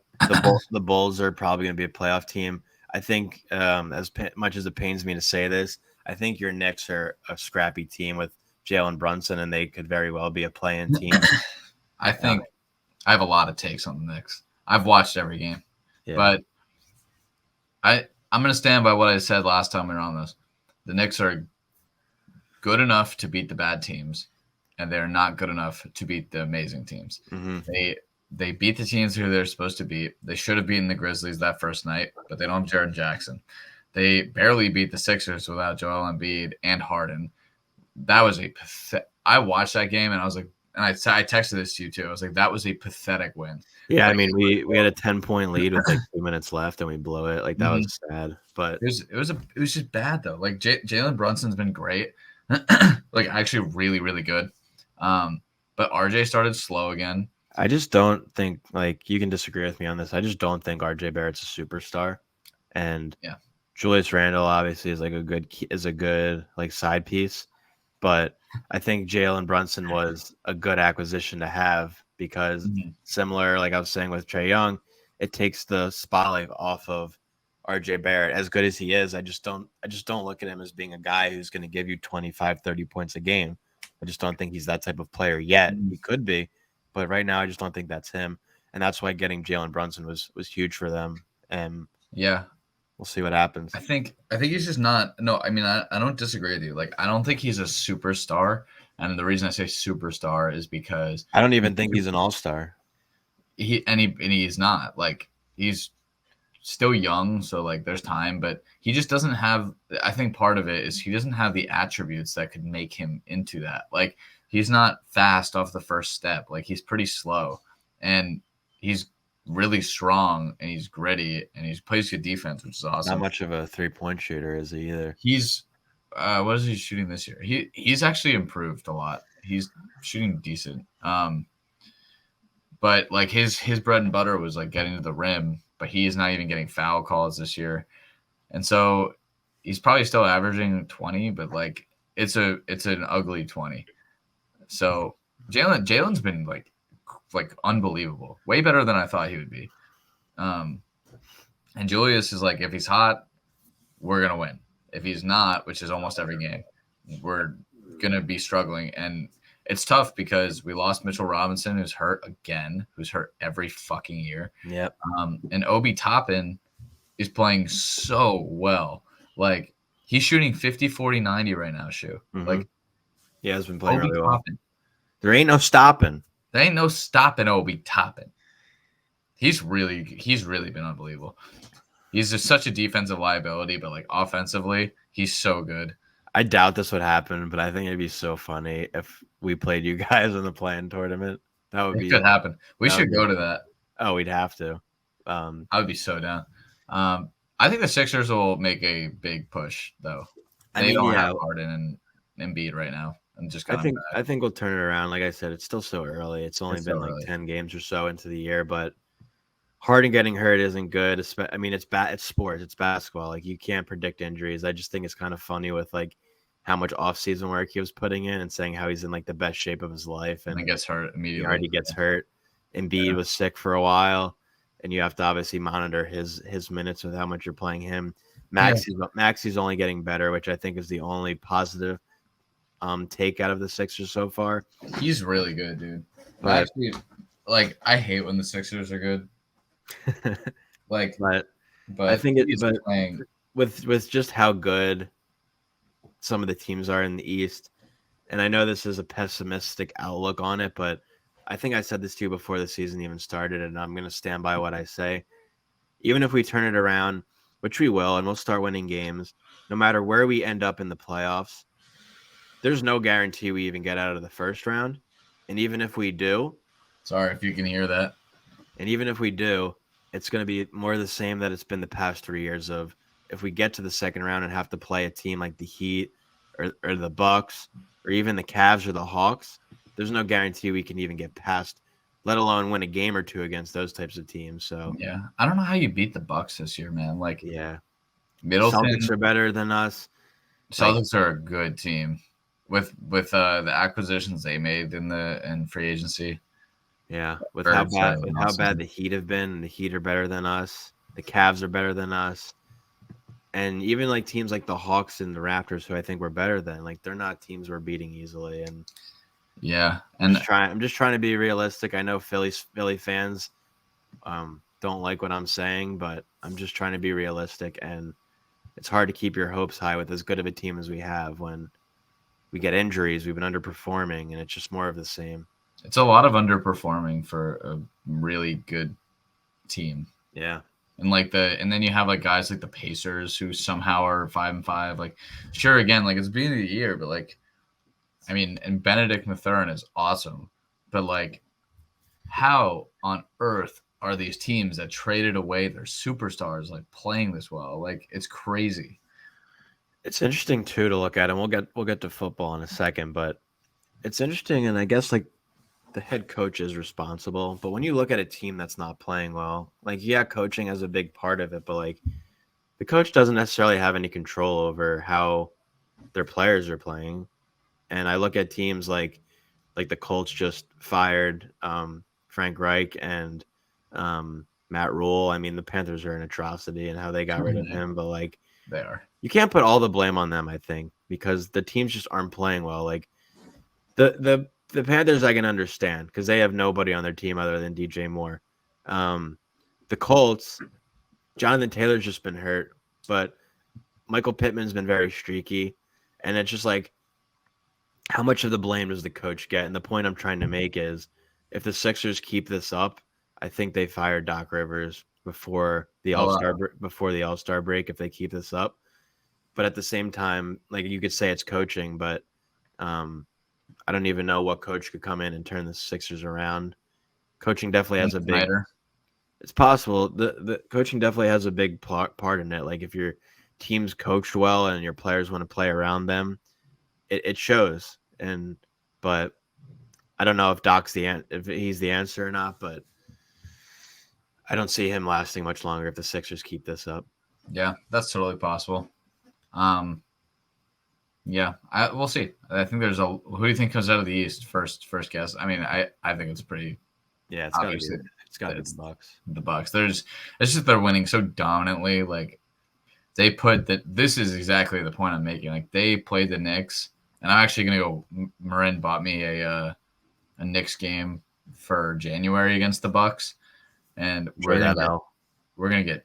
S2: The Bulls are probably going to be a playoff team. I think, as much as it pains me to say this, I think your Knicks are a scrappy team with Jalen Brunson, and they could very well be a play-in team.
S1: I think I have a lot of takes on the Knicks. I've watched every game, but I'm going to stand by what I said last time we were on this. The Knicks are good enough to beat the bad teams, and they're not good enough to beat the amazing teams.
S2: Mm-hmm.
S1: They beat the teams who they're supposed to beat. They should have beaten the Grizzlies that first night, but they don't have Jaren Jackson. They barely beat the Sixers without Joel Embiid and Harden. That was I watched that game and I was like, and I texted this to you too. I was like, that was a pathetic win.
S2: Yeah, I mean, we had a 10-point lead with like 2 minutes left and we blew it. Like that was sad, but
S1: it was just bad though. Like Jalen Brunson's been great, like actually really really good. But RJ started slow again.
S2: I just don't think, like, you can disagree with me on this. I just don't think RJ Barrett's a superstar, and Julius Randle obviously is like a good like side piece, but I think Jalen Brunson was a good acquisition to have because similar, like I was saying with Trae Young, it takes the spotlight off of RJ Barrett. As good as he is, I just don't look at him as being a guy who's going to give you 25, 30 points a game. I just don't think he's that type of player yet. He could be, but right now I just don't think that's him. And that's why getting Jalen Brunson was huge for them. And we'll see what happens.
S1: I think he's just not. No, I mean I don't disagree with you. Like I don't think he's a superstar. And the reason I say superstar is because
S2: I don't even think he's an all-star.
S1: He's not. Like he's still young, so like there's time, but he just doesn't have. I think part of it is he doesn't have the attributes that could make him into that. Like he's not fast off the first step. Like he's pretty slow, and he's really strong, and he's gritty, and he plays good defense, which is awesome.
S2: Not much of a 3-point shooter, is he either?
S1: He's what is he shooting this year? He's actually improved a lot. He's shooting decent. But like his bread and butter was like getting to the rim, but he's not even getting foul calls this year. And so he's probably still averaging 20, but like it's an ugly 20. So Jalen's been like unbelievable. Way better than I thought he would be. And Julius is like, if he's hot, we're gonna win. If he's not, which is almost every game, we're going to be struggling. And it's tough because we lost Mitchell Robinson, who's hurt again, who's hurt every fucking year.
S2: Yep.
S1: And Obi Toppin is playing so well. Like, he's shooting 50, 40, 90 right now, Shu. Like,
S2: he has been playing
S1: Obi
S2: really well.
S1: Toppin.
S2: There ain't no stopping.
S1: There ain't no stopping Obi Toppin. He's really been unbelievable. He's just such a defensive liability, but like offensively, he's so good.
S2: I doubt this would happen, but I think it'd be so funny if we played you guys in the play-in tournament. That would
S1: Could happen. We should go to that.
S2: Oh, we'd have to.
S1: I would be so down. I think the Sixers will make a big push, though. They don't have Harden and Embiid right now.
S2: I think we'll turn it around. Like I said, it's still so early. It's only been like 10 games or so into the year, but Harden getting hurt isn't good. I mean, it's bad. It's sports. It's basketball. Like, you can't predict injuries. I just think it's kind of funny with like how much off-season work he was putting in and saying how he's in like the best shape of his life, and
S1: he gets hurt immediately.
S2: He already gets hurt. Embiid was sick for a while, and you have to obviously monitor his minutes with how much you're playing him. Maxi's only getting better, which I think is the only positive take out of the Sixers so far.
S1: He's really good, dude. But actually, like, I hate when the Sixers are good. Like, but
S2: I think playing with just how good some of the teams are in the East, and I know this is a pessimistic outlook on it, but I think I said this to you before the season even started, and I'm going to stand by what I say. Even if we turn it around, which we will, and we'll start winning games, no matter where we end up in the playoffs, there's no guarantee we even get out of the first round. And even if we do,
S1: sorry if you can hear that,
S2: and even if we do, it's going to be more the same that it's been the past 3 years of if we get to the second round and have to play a team like the Heat or the Bucks or even the Cavs or the Hawks, there's no guarantee we can even get past, let alone win a game or two against those types of teams. So
S1: yeah, I don't know how you beat the Bucks this year, man. Like,
S2: yeah,
S1: Middleton,
S2: Celtics are better than us.
S1: Celtics are a good team with the acquisitions they made in free agency.
S2: Yeah, with how bad the Heat have been, the Heat are better than us. The Cavs are better than us, and even like teams like the Hawks and the Raptors, who I think we're better than, like, they're not teams we're beating easily. And
S1: yeah, and
S2: I'm just trying to be realistic. I know Philly fans don't like what I'm saying, but I'm just trying to be realistic. And it's hard to keep your hopes high with as good of a team as we have when we get injuries. We've been underperforming, and it's just more of the same.
S1: It's a lot of underperforming for a really good team.
S2: Yeah.
S1: And then you have like guys like the Pacers who somehow are 5-5. Like, sure, again, like, it's the beginning of the year, but like, I mean, and Benedict Mathurin is awesome, but like, how on earth are these teams that traded away their superstars like playing this well? Like, it's crazy.
S2: It's interesting too to look at, and we'll get to football in a second, but it's interesting, and I guess like the head coach is responsible. But when you look at a team that's not playing well, like, yeah, coaching has a big part of it, but like the coach doesn't necessarily have any control over how their players are playing. And I look at teams like the Colts just fired Frank Reich and Matt Rule. I mean, the Panthers are an atrocity and how they got rid of him, but like,
S1: they are.
S2: You can't put all the blame on them, I think, because the teams just aren't playing well. Like the Panthers, I can understand because they have nobody on their team other than DJ Moore. The Colts, Jonathan Taylor's just been hurt, but Michael Pittman's been very streaky, and it's just like, how much of the blame does the coach get? And the point I'm trying to make is, if the Sixers keep this up, I think they fire Doc Rivers before the All-Star break if they keep this up. But at the same time, like, you could say it's coaching, but I don't even know what coach could come in and turn the Sixers around. Coaching definitely has a big.
S1: Snyder.
S2: It's possible. The coaching definitely has a big part in it. Like, if your team's coached well and your players want to play around them, it shows. But I don't know if if he's the answer or not. But I don't see him lasting much longer if the Sixers keep this up.
S1: Yeah, that's totally possible. Yeah, we'll see. I think there's who do you think comes out of the East first guess? I mean, I think it's pretty.
S2: Yeah, it's gotta be the Bucks.
S1: The Bucks. It's just they're winning so dominantly. Like, they put that. This is exactly the point I'm making. Like, they played the Knicks and I'm actually gonna go. Marin bought me a Knicks game for January against the Bucks, and
S2: Trade that out.
S1: we're gonna get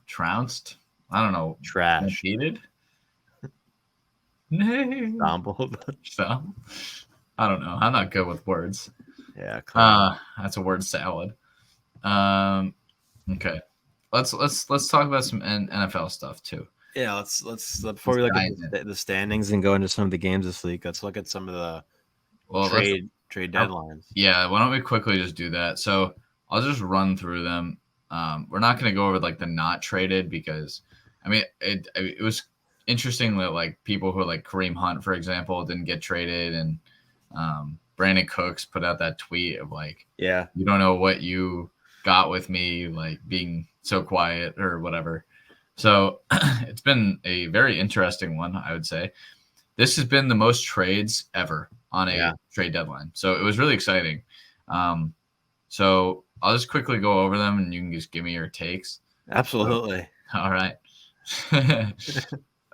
S1: trounced. I don't know,
S2: Trash.
S1: defeated. No,
S2: Stumbled.
S1: so I don't know. I'm not good with words.
S2: Yeah, clearly.
S1: That's a word salad. Okay, let's talk about some NFL stuff too.
S2: Yeah, let's before we look at the standings and go into some of the games this week, let's look at some of the trade deadlines.
S1: Yeah, why don't we quickly just do that? So I'll just run through them. We're not going to go over like the not traded because, I mean, it was interesting that like people who like Kareem Hunt, for example, didn't get traded, and Brandon Cooks put out that tweet of like,
S2: yeah,
S1: you don't know what you got with me, like being so quiet or whatever. So it's been a very interesting one, I would say. This has been the most trades ever on a trade deadline. So it was really exciting. So I'll just quickly go over them and you can just give me your takes.
S2: Absolutely.
S1: All right.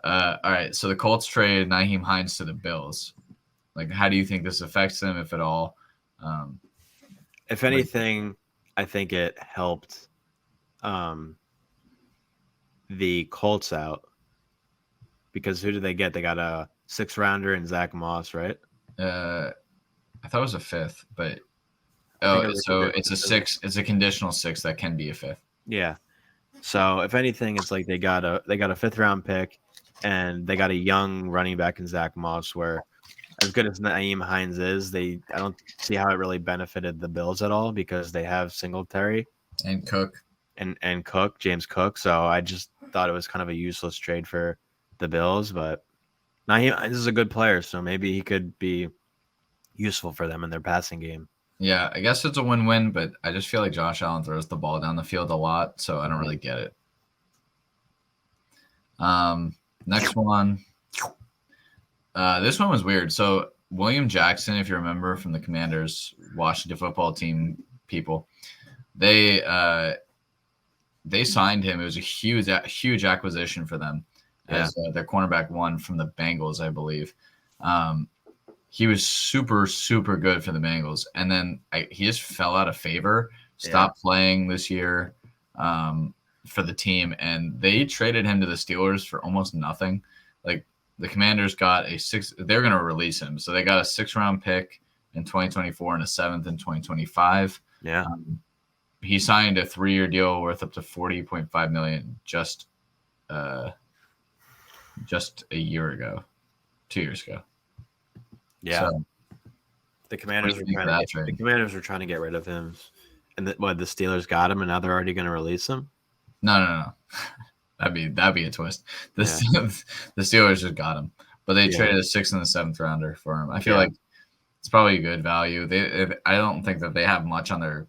S1: All right. So the Colts trade Nyheim Hines to the Bills. Like, how do you think this affects them, if at all?
S2: If anything, I think it helped the Colts out because who did they get? They got a 6th rounder and Zach Moss, right?
S1: I thought it was a 5th, but so it's a 6. It's a conditional 6 that can be a 5th.
S2: Yeah. So if anything, it's like they got a 5th round pick, and they got a young running back in Zach Moss. Where as good as Nyheim Hines is, I don't see how it really benefited the Bills at all because they have Singletary
S1: and Cook
S2: and Cook, James Cook. So I just thought it was kind of a useless trade for the Bills, but Nyheim Hines is a good player, so maybe he could be useful for them in their passing game.
S1: Yeah, I guess it's a win-win, but I just feel like Josh Allen throws the ball down the field a lot, so I don't really get it. Next one. This one was weird. So William Jackson, if you remember from the Commanders, Washington football team people, they signed him. It was a huge acquisition for them as their cornerback 1 from the Bengals, I believe. He was super, super good for the Bengals. And then he just fell out of favor, stopped playing this year for the team. And they traded him to the Steelers for almost nothing. Like the Commanders got they're going to release him. So they got a 6th round pick in 2024 and a 7th in 2025.
S2: Yeah.
S1: He signed a 3-year deal worth up to $40.5 million just a year ago, 2 years ago.
S2: Yeah, so, the Commanders were trying to get rid of him, and the Steelers got him, and now they're already going to release him.
S1: No. that'd be a twist. The Steelers just got him, but they traded a 6th and a 7th rounder for him. I feel like it's probably a good value. I don't think that they have much on their.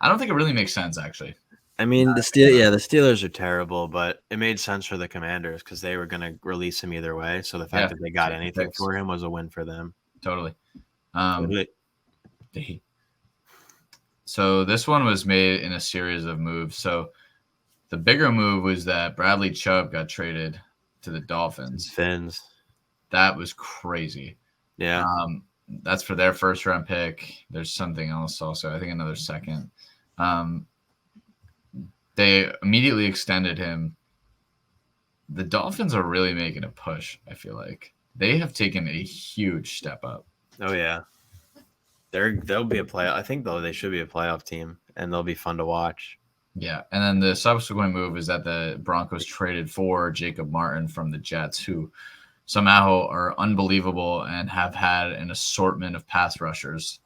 S1: I don't think it really makes sense, actually.
S2: I mean, the Steelers are terrible, but it made sense for the Commanders because they were going to release him either way. So the fact that they got anything for him was a win for them.
S1: Totally. So this one was made in a series of moves. So the bigger move was that Bradley Chubb got traded to the Dolphins.
S2: Fins.
S1: That was crazy.
S2: Yeah.
S1: That's for their 1st round pick. There's something else also. I think another 2nd. They immediately extended him. The Dolphins are really making a push, I feel like. They have taken a huge step up.
S2: Oh, yeah. They'll be a playoff. I think, though, they should be a playoff team, and they'll be fun to watch.
S1: Yeah, and then the subsequent move is that the Broncos traded for Jacob Martin from the Jets, who somehow are unbelievable and have had an assortment of pass rushers.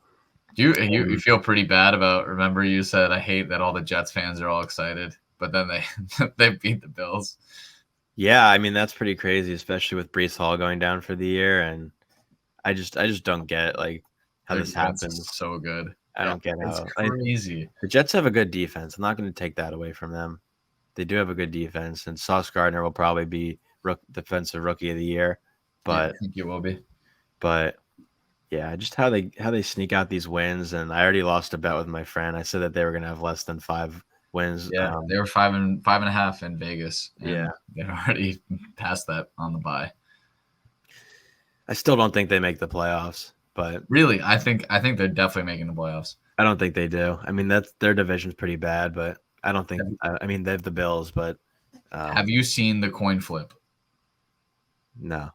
S1: Do you feel pretty bad about? Remember, you said I hate that all the Jets fans are all excited, but then they beat the Bills.
S2: Yeah, I mean that's pretty crazy, especially with Breece Hall going down for the year, and I just don't get like how this happens.
S1: So good.
S2: I don't get how
S1: it's crazy.
S2: The Jets have a good defense. I'm not going to take that away from them. They do have a good defense, and Sauce Gardner will probably be defensive rookie of the year. But
S1: I think he will be.
S2: But yeah, just how they sneak out these wins, and I already lost a bet with my friend. I said that they were going to have less than 5 wins.
S1: Yeah, they were 5.5 in Vegas.
S2: Yeah,
S1: they're already past that on the bye.
S2: I still don't think they make the playoffs, but
S1: Really, I think they're definitely making the playoffs.
S2: I don't think they do. I mean, that's their division's pretty bad, but I don't think. I mean, they have the Bills, but
S1: Have you seen the coin flip?
S2: no.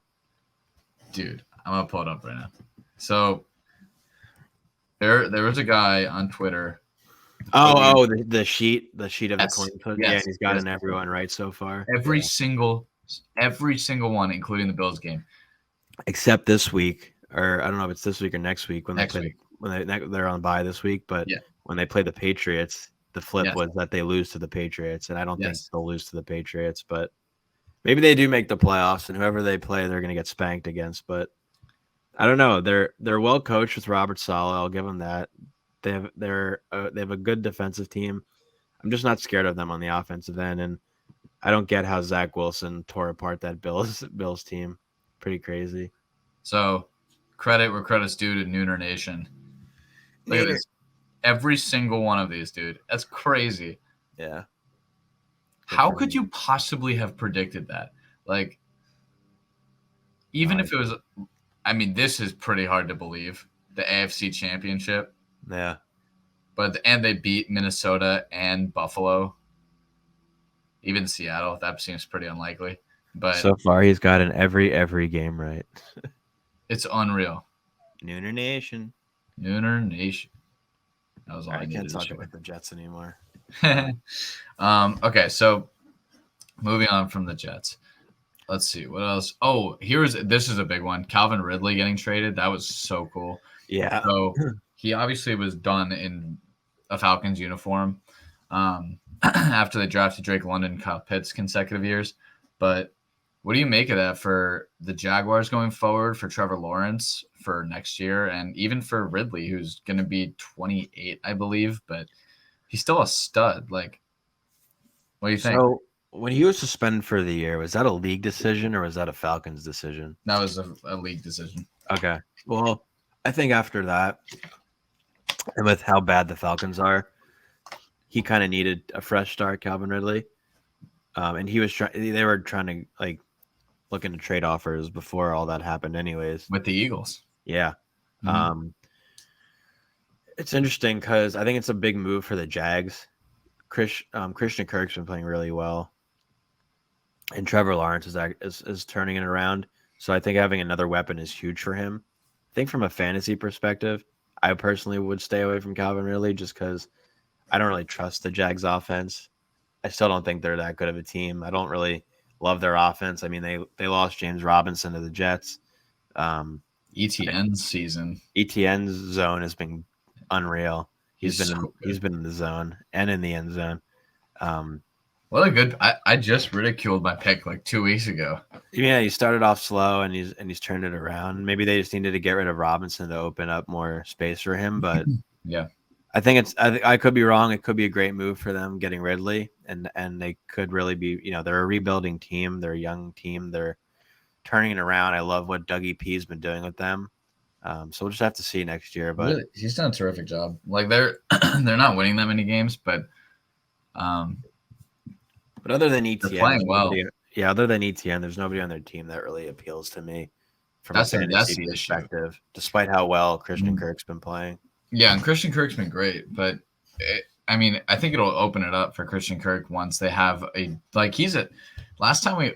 S1: Dude, I'm gonna pull it up right now. So there was a guy on Twitter.
S2: The sheet of the
S1: Yes,
S2: coin flip. Yeah, and
S1: yes,
S2: he's
S1: yes.
S2: gotten everyone right so far.
S1: Every
S2: Yeah.
S1: single one, including the Bills game
S2: Except this week, or I don't know if it's this week or next week when
S1: next
S2: they play
S1: week.
S2: when they're on bye this week. But
S1: Yeah,
S2: when they play the Patriots, the flip
S1: yes,
S2: was that they lose to the Patriots, and I don't think
S1: yes.
S2: they'll lose to the Patriots, but maybe they do make the playoffs, and whoever they play, they're going to get spanked against. But I don't know. They're well coached with Robert Saleh. I'll give them that. They have a good defensive team. I'm just not scared of them on the offensive end, and I don't get how Zach Wilson tore apart that Bills team. Pretty crazy.
S1: So credit where credit's due to Nooner Nation. Look at
S2: Nooner.
S1: this. Every single one of these, dude. That's crazy.
S2: Yeah.
S1: How could you possibly have predicted that? Like, even if it was, I mean, this is pretty hard to believe. The AFC Championship,
S2: Yeah.
S1: and they beat Minnesota and Buffalo, even Seattle. That seems pretty unlikely, but
S2: So far, he's gotten every game right.
S1: it's unreal.
S2: Nooner Nation.
S1: Nooner Nation. That was all I
S2: I
S1: needed
S2: can't
S1: to
S2: talk
S1: share.
S2: about the Jets anymore.
S1: Okay, so moving on from the Jets. Let's see what else. Oh, this is a big one. Calvin Ridley getting traded. That was so cool.
S2: Yeah.
S1: So he obviously was done in a Falcons uniform after they drafted Drake London and Kyle Pitts consecutive years. But what do you make of that for the Jaguars going forward, for Trevor Lawrence for next year, and even for Ridley, who's going to be 28, I believe, but he's still a stud. Like, what do you think?
S2: So when he was suspended for the year, was that a league decision or was that a Falcons decision?
S1: That was a league decision.
S2: Okay. Well, I think after that, and with how bad the Falcons are, he kind of needed a fresh start, Calvin Ridley. And he was trying. They were trying to like looking to trade offers before all that happened, anyways.
S1: With the Eagles.
S2: Yeah.
S1: Mhm.
S2: It's interesting because I think it's a big move for the Jags. Christian Kirk's been playing really well, and Trevor Lawrence is turning it around. So I think having another weapon is huge for him. I think from a fantasy perspective, I personally would stay away from Calvin Ridley just because I don't really trust the Jags offense. I still don't think they're that good of a team. I don't really love their offense. I mean, they lost James Robinson to the Jets.
S1: ETN's season.
S2: ETN's zone has been unreal. He's
S1: so
S2: been in the zone and in the end zone.
S1: What a good! I just ridiculed my pick like 2 weeks ago.
S2: Yeah, he started off slow and he's turned it around. Maybe they just needed to get rid of Robinson to open up more space for him, but
S1: Yeah,
S2: I think I could be wrong. It could be a great move for them getting Ridley, and they could really be. They're a rebuilding team. They're a young team. They're turning it around. I love what Dougie P's been doing with them. So we'll just have to see next year. But
S1: really, he's done a terrific job. Like they're they're not winning that many games, but
S2: other than ETN,
S1: they're playing well.
S2: Other than ETN, there's nobody on their team that really appeals to me from a fantasy perspective. Issue. Despite how well Christian Kirk's been playing.
S1: Yeah, and Christian Kirk's been great, but I think it'll open it up for Christian Kirk once they have last time we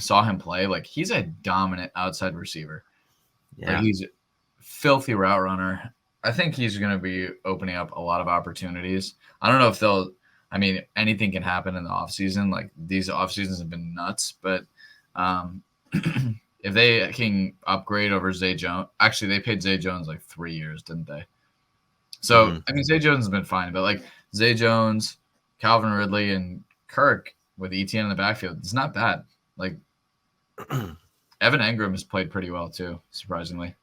S1: saw him play, like he's a dominant outside receiver.
S2: Yeah.
S1: Like, he's a filthy route runner. I think he's going to be opening up a lot of opportunities. I don't know if anything can happen in the offseason. Like these off seasons have been nuts, but if they can upgrade over Zay Jones, actually they paid Zay Jones like 3 years, didn't they? So, Zay Jones has been fine, but like Zay Jones, Calvin Ridley, and Kirk with ETN in the backfield, it's not bad. Like Evan Engram has played pretty well too, surprisingly.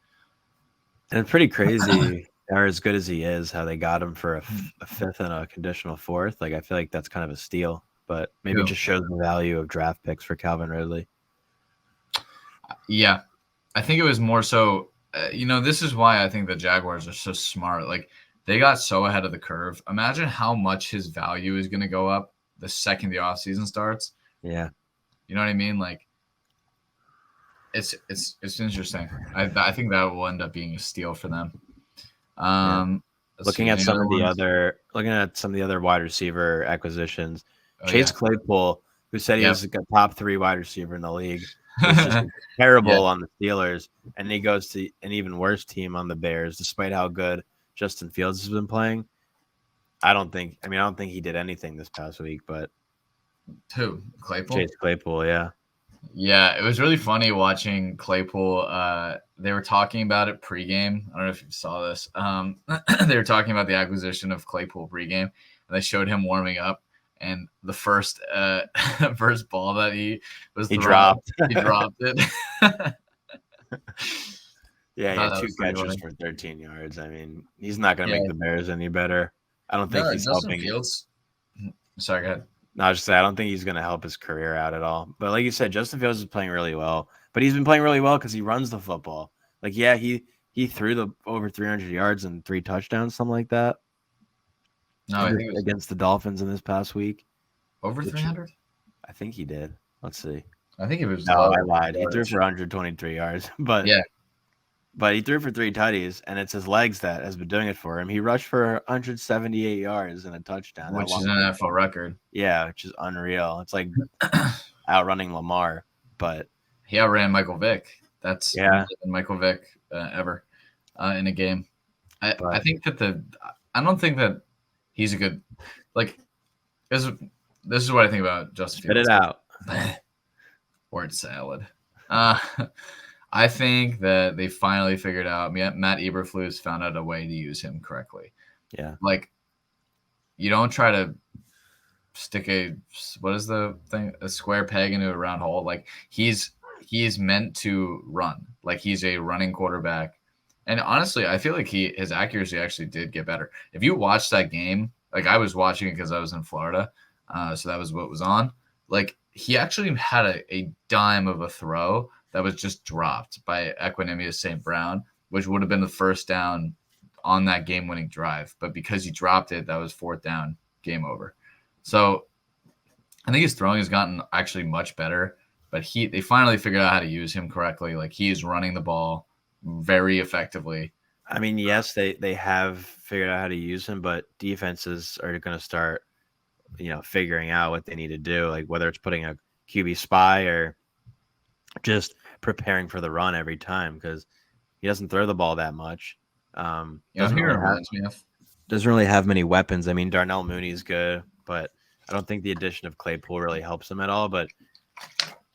S2: And it's pretty crazy, or as good as he is, how they got him for a fifth and a conditional fourth. Like I feel like that's kind of a steal, but maybe it just shows the value of draft picks for Calvin Ridley.
S1: Yeah, I think it was more so. This is why I think the Jaguars are so smart. Like they got so ahead of the curve. Imagine how much his value is going to go up the second the offseason starts.
S2: Yeah.
S1: You know what I mean? Like It's interesting. I think that will end up being a steal for them.
S2: Yeah.
S1: Let's see. Any other ones?
S2: Looking at some of the other wide receiver acquisitions,
S1: Oh
S2: Chase
S1: yeah.
S2: Claypool, who said he
S1: Yep.
S2: was a top 3 wide receiver in the league, was just terrible
S1: Yeah.
S2: on the Steelers, and he goes to an even worse team on the Bears, despite how good Justin Fields has been playing. I don't think he did anything this past week, but
S1: Who? Claypool?
S2: Chase Claypool, yeah.
S1: Yeah, it was really funny watching Claypool. They were talking about it pregame. I don't know if you saw this. They were talking about the acquisition of Claypool pregame, and they showed him warming up. And the first first ball that he was
S2: He
S1: throwing,
S2: dropped.
S1: he dropped it.
S2: Yeah,
S1: I
S2: he
S1: thought
S2: had
S1: that
S2: 2
S1: was pretty
S2: catches
S1: funny.
S2: for 13 yards. I mean, he's not going to
S1: Yeah,
S2: make the Bears any better. I don't think
S1: no,
S2: he's
S1: Justin
S2: helping.
S1: Fields. Sorry, go ahead.
S2: No, I was just saying, I don't think he's going to help his career out at all. But like you said, Justin Fields is playing really well. But he's been playing really well because he runs the football. Like, yeah, he threw the over 300 yards and 3 touchdowns, something like that,
S1: No, I think it was
S2: against the Dolphins in this past week.
S1: over
S2: Which
S1: 300.
S2: I think he did. Let's see.
S1: I think it was
S2: No,
S1: low
S2: I lied. He threw
S1: yardage.
S2: for 123 yards, but
S1: Yeah,
S2: he threw for 3 tutties, and it's his legs that has been doing it for him. He rushed for 178 yards and a touchdown. That
S1: which is
S2: long
S1: an
S2: touchdown.
S1: NFL record.
S2: Yeah, which is unreal. It's like outrunning Lamar, but
S1: He outran Michael Vick. That's
S2: yeah,
S1: Michael Vick ever in a game. I
S2: but
S1: think that I don't think that he's a good like this is what I think about Justin
S2: spit it
S1: Fields.
S2: out.
S1: Word salad. Uh, I think that they finally figured out. Matt Eberflus found out a way to use him correctly.
S2: Yeah,
S1: Like you don't try to stick what is the thing, a square peg into a round hole. Like he's meant to run. Like he's a running quarterback. And honestly, I feel like his accuracy actually did get better. If you watch that game, like I was watching it because I was in Florida, so that was what was on. Like he actually had a dime of a throw that was just dropped by Equinemius St. Brown, which would have been the first down on that game-winning drive. But because he dropped it, that was fourth down, game over. So I think his throwing has gotten actually much better, but they finally figured out how to use him correctly. Like he's running the ball very effectively.
S2: I mean, yes, they have figured out how to use him, but defenses are going to start, figuring out what they need to do, like whether it's putting a QB spy or just preparing for the run every time because he doesn't throw the ball that much.
S1: He reminds me of.
S2: Doesn't really have many weapons. I mean, Darnell Mooney is good, but I don't think the addition of Claypool really helps him at all. But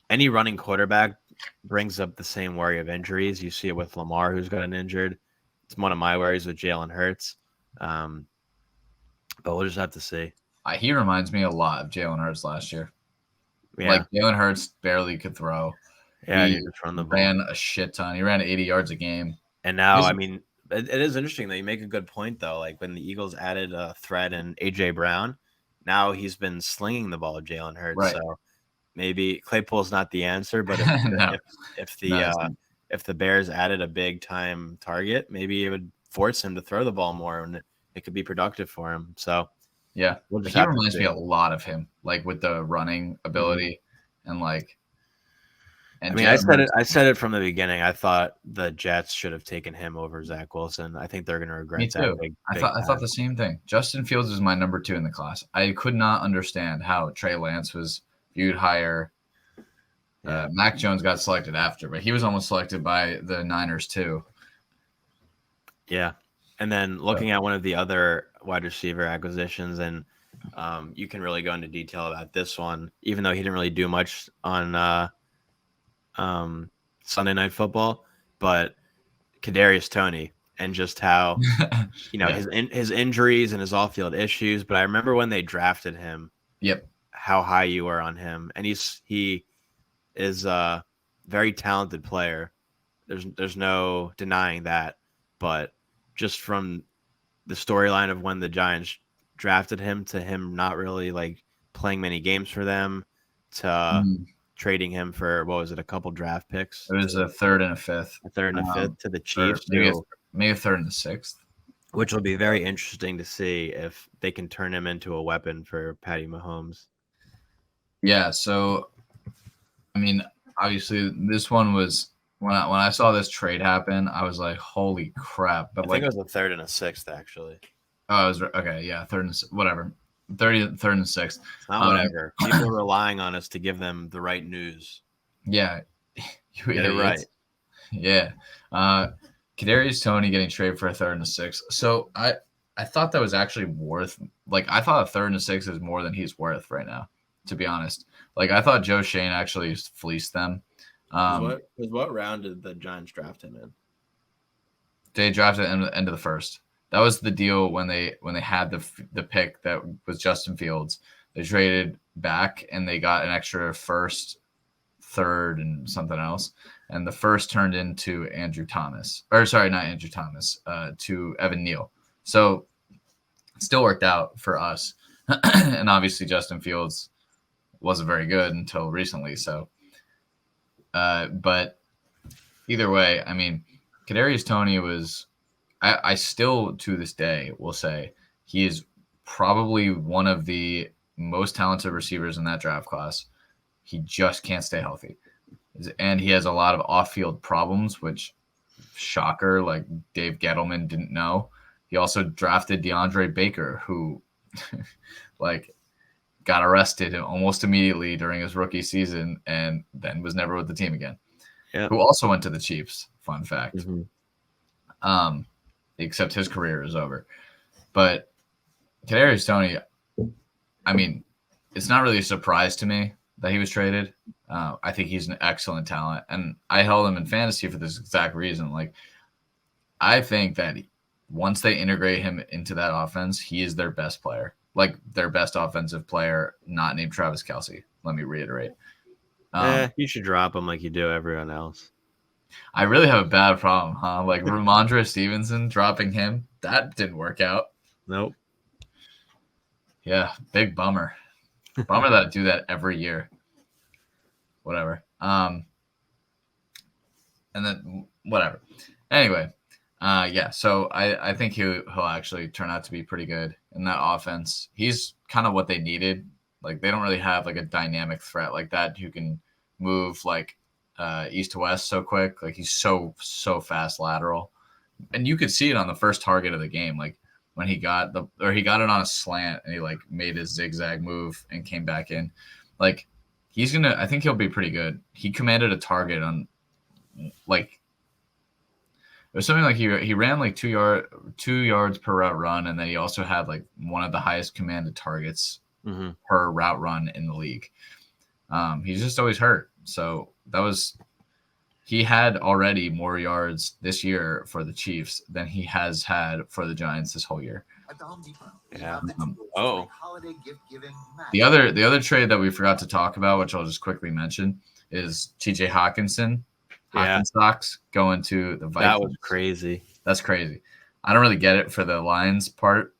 S2: any running quarterback brings up the same worry of injuries. You see it with Lamar, who's gotten injured. It's one of my worries with Jalen Hurts. But we'll just have to see.
S1: He reminds me a lot of Jalen Hurts last year.
S2: Yeah.
S1: Like Jalen Hurts barely could throw.
S2: Yeah,
S1: he
S2: just run the ball.
S1: Ran a shit ton. He ran 80 yards a game.
S2: And now, I mean, it is interesting that you make a good point, though. Like when the Eagles added a threat in A.J. Brown, now he's been slinging the ball, Jalen Hurts. Right. So maybe Claypool's not the answer, but if the Bears added a big time target, maybe it would force him to throw the ball more, and it could be productive for him. So
S1: yeah, he reminds me a lot of him, like with the running ability and like.
S2: And I said it from the beginning. I thought the Jets should have taken him over Zach Wilson. I think they're going to regret
S1: me too.
S2: that.
S1: I thought the same thing. Justin Fields is my number 2 in the class. I could not understand how Trey Lance was viewed higher. Yeah. Mac Jones got selected after, but he was almost selected by the Niners too.
S2: Yeah. And then looking at one of the other wide receiver acquisitions, and you can really go into detail about this one, even though he didn't really do much on Sunday Night Football, but Kadarius Toney and just how his injuries and his off-field issues. But I remember when they drafted him, how high you were on him, and he is a very talented player. There's no denying that, but just from the storyline of when the Giants drafted him to him not really like playing many games for them to trading him for, what was it, a couple draft picks?
S1: It was a third and a fifth.
S2: A third and a fifth to the Chiefs.
S1: Maybe a third and a sixth.
S2: Which will be very interesting to see if they can turn him into a weapon for Patty Mahomes.
S1: Yeah, so, I mean, obviously this one was when I saw this trade happen, I was like, holy crap! But
S2: I think
S1: like,
S2: it was a third and a sixth, actually.
S1: oh, it was okay. Yeah, whatever. 30, third and sixth.
S2: It's not whatever. People are relying on us to give them the right news.
S1: Yeah, you
S2: Get it right.
S1: Yeah. Kadarius Toney getting traded for a third and a sixth. So I thought that was actually worth, like, I thought a third and a sixth is more than he's worth right now, to be honest. Like, I thought Joe Shane actually fleeced them.
S2: What round did the Giants draft him in?
S1: They drafted at the end of the first. That was the deal when they had the pick that was Justin Fields. They traded back and they got an extra first, third, and something else. And the first turned into Andrew Thomas. Or sorry, not Andrew Thomas, to Evan Neal. So it still worked out for us. And obviously Justin Fields wasn't very good until recently. So but either way, I mean, Kadarius Toney was I still to this day will say he is probably one of the most talented receivers in that draft class. He just can't stay healthy. And he has a lot of off-field problems, which shocker, like Dave Gettleman didn't know. He also drafted DeAndre Baker, who like got arrested almost immediately during his rookie season and then was never with the team again.
S2: Yeah.
S1: Who also went to the Chiefs, fun fact.
S2: Mm-hmm.
S1: Except his career is over. But Kadarius Toney, I mean, it's not really a surprise to me that he was traded. I think he's an excellent talent, and I held him in fantasy for this exact reason. Like, I think that once they integrate him into that offense, he is their best player, like their best offensive player, not named Travis Kelce. Let me reiterate.
S2: You should drop him like you do everyone else.
S1: I really have a bad problem, huh? Like Ramondre Stevenson, dropping him, that didn't work out.
S2: Nope.
S1: Yeah, big bummer. Bummer that I do that every year. Whatever. And then whatever. Anyway, yeah. So I think he'll actually turn out to be pretty good in that offense. He's kind of what they needed. Like, they don't really have like a dynamic threat like that who can move like east to west so quick. Like, he's so fast lateral, and you could see it on the first target of the game. Like, when he got it on a slant and he like made his zigzag move and came back in. Like, I think he'll be pretty good. He commanded a target on, like, it was something like he ran like 2 yards per route run, and then he also had like one of the highest commanded targets per route run in the league. He's just always hurt. So he had already more yards this year for the Chiefs than he has had for the Giants this whole year.
S2: Yeah.
S1: The other trade that we forgot to talk about, which I'll just quickly mention, is TJ Hawkinson. Hawkinstocks going to the Vikings.
S2: That was crazy.
S1: That's crazy. I don't really get it for the Lions part,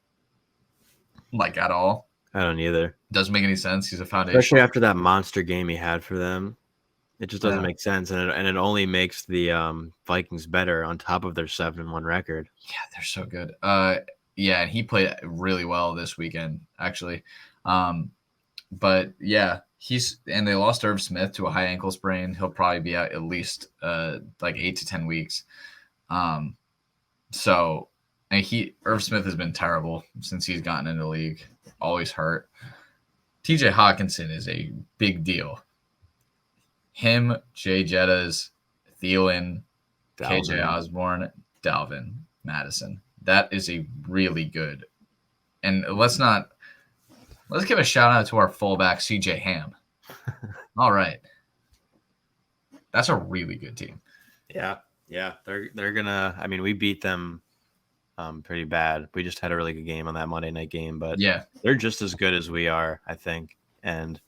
S1: like, at all.
S2: I don't either.
S1: Doesn't make any sense. He's a foundation.
S2: Especially after that monster game he had for them. It just doesn't make sense, and it only makes the Vikings better on top of their 7-1 record.
S1: Yeah, they're so good. Yeah, and he played really well this weekend, actually. But yeah, and they lost Irv Smith to a high ankle sprain. He'll probably be out at least like 8 to 10 weeks. So, and Irv Smith has been terrible since he's gotten into the league. Always hurt. TJ Hawkinson is a big deal. Him, Jay Jettas, Thielen, KJ Osborne, Dalvin, Madison. That is a really good. And let's give a shout out to our fullback, CJ Ham. All right. That's a really good team.
S2: Yeah. They're gonna. I mean, we beat them pretty bad. We just had a really good game on that Monday night game, but
S1: yeah,
S2: they're just as good as we are, I think. And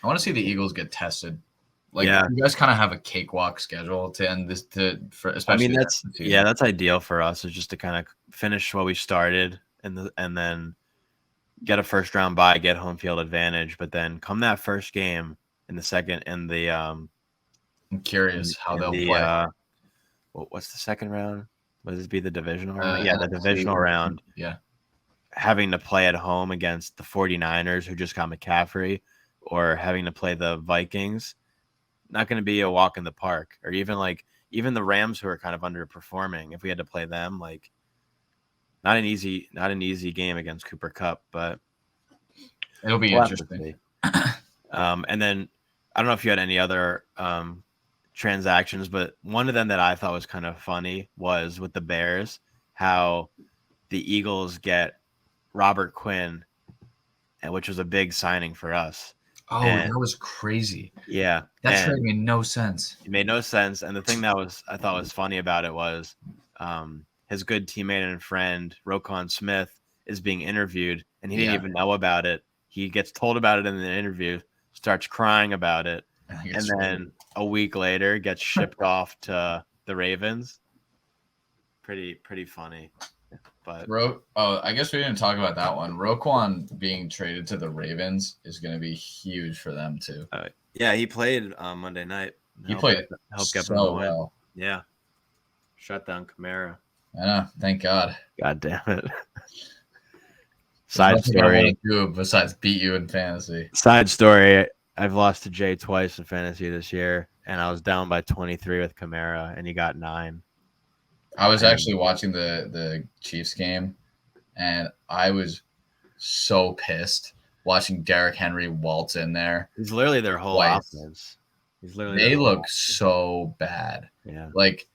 S1: I want to see the Eagles get tested. Like, you guys kind of have a cakewalk schedule to end this especially.
S2: I mean, that's ideal for us, is just to kind of finish what we started and then get a first round bye, get home field advantage, but then come that first game in the second and the I'm
S1: curious how they'll play.
S2: What's the second round? Would this be the divisional round? The divisional round.
S1: Yeah.
S2: Having to play at home against the 49ers, who just got McCaffrey, or having to play the Vikings, not going to be a walk in the park. Or even like even the Rams, who are kind of underperforming, if we had to play them, like not an easy game against Cooper Kupp, but
S1: It'll be
S2: we'll have to
S1: interesting.
S2: see. And then I don't know if you had any other transactions, but one of them that I thought was kind of funny was with the Bears, how the Eagles get Robert Quinn, which was a big signing for us.
S1: Oh,
S2: And
S1: that was crazy.
S2: yeah,
S1: That
S2: and
S1: trade made no sense.
S2: it made no sense. And the thing that I thought was funny about it was his good teammate and friend Roquan Smith is being interviewed, and he didn't even know about it. He gets told about it in the interview, starts crying about it, and then a week later gets shipped off to the Ravens. Pretty funny. But
S1: I guess we didn't talk about that one. Roquan being traded to the Ravens is going to be huge for them too.
S2: Yeah, he played Monday night.
S1: He played
S2: help get
S1: so well.
S2: Yeah, shut down Kamara.
S1: I know. Thank God.
S2: God damn it. Side story.
S1: I want to do besides beat you in fantasy.
S2: Side story. I've lost to Jay twice in fantasy this year, and I was down by 23 with Kamara, and he got 9.
S1: I was actually watching the Chiefs game, and I was so pissed watching Derrick Henry waltz in there.
S2: He's literally their whole offense.
S1: They look so bad.
S2: Yeah.
S1: Like,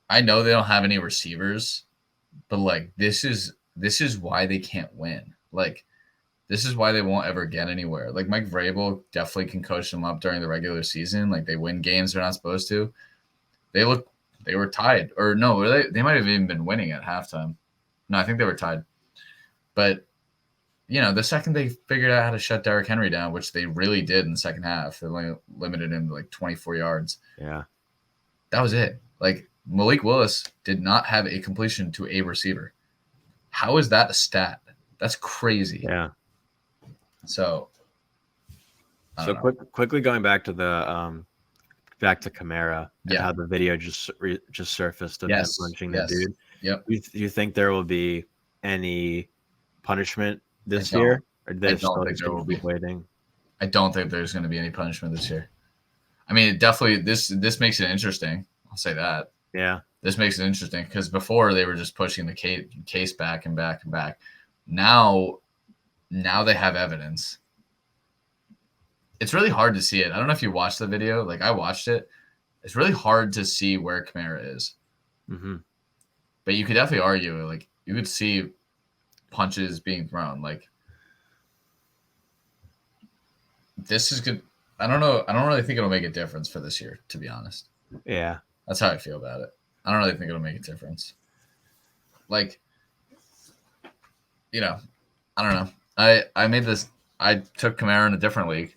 S1: I know they don't have any receivers, but like this is why they can't win. Like, this is why they won't ever get anywhere. Like, Mike Vrabel definitely can coach them up during the regular season. Like, they win games they're not supposed to. They were tied, or no, they might have even been winning at halftime. No, I think they were tied. But the second they figured out how to shut Derrick Henry down, which they really did in the second half, they only limited him to like 24 yards.
S2: Yeah,
S1: that was it. Like, Malik Willis did not have a completion to a receiver. How is that a stat? That's crazy.
S2: Yeah.
S1: So
S2: quickly going back to the back to Kamara and how the video just surfaced of him punching the dude.
S1: Yep.
S2: Do you think there will be any punishment this year? Or
S1: I don't think there will be.
S2: Waiting?
S1: I don't think there's going to be any punishment this year. I mean, definitely this makes it interesting. I'll say that.
S2: Yeah.
S1: This makes it interesting because before they were just pushing the case back and back and back. Now they have evidence. It's really hard to see it. I don't know if you watched the video. Like, I watched it. It's really hard to see where Kamara is.
S2: Mm-hmm.
S1: But you could definitely argue, like, you could see punches being thrown. Like, this is good. I don't know. I don't really think it'll make a difference for this year, to be honest.
S2: Yeah.
S1: That's how I feel about it. I don't really think it'll make a difference. Like, I don't know. I made this. I took Kamara in a different league,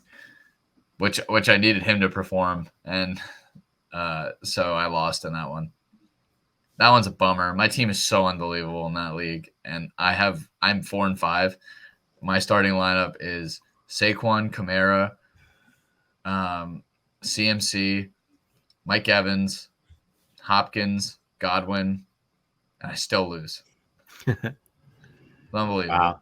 S1: which I needed him to perform, and so I lost in that one. That one's a bummer. My team is so unbelievable in that league, and I'm 4-5. My starting lineup is Saquon, Kamara, CMC, Mike Evans, Hopkins, Godwin, and I still lose. Unbelievable.
S2: Wow.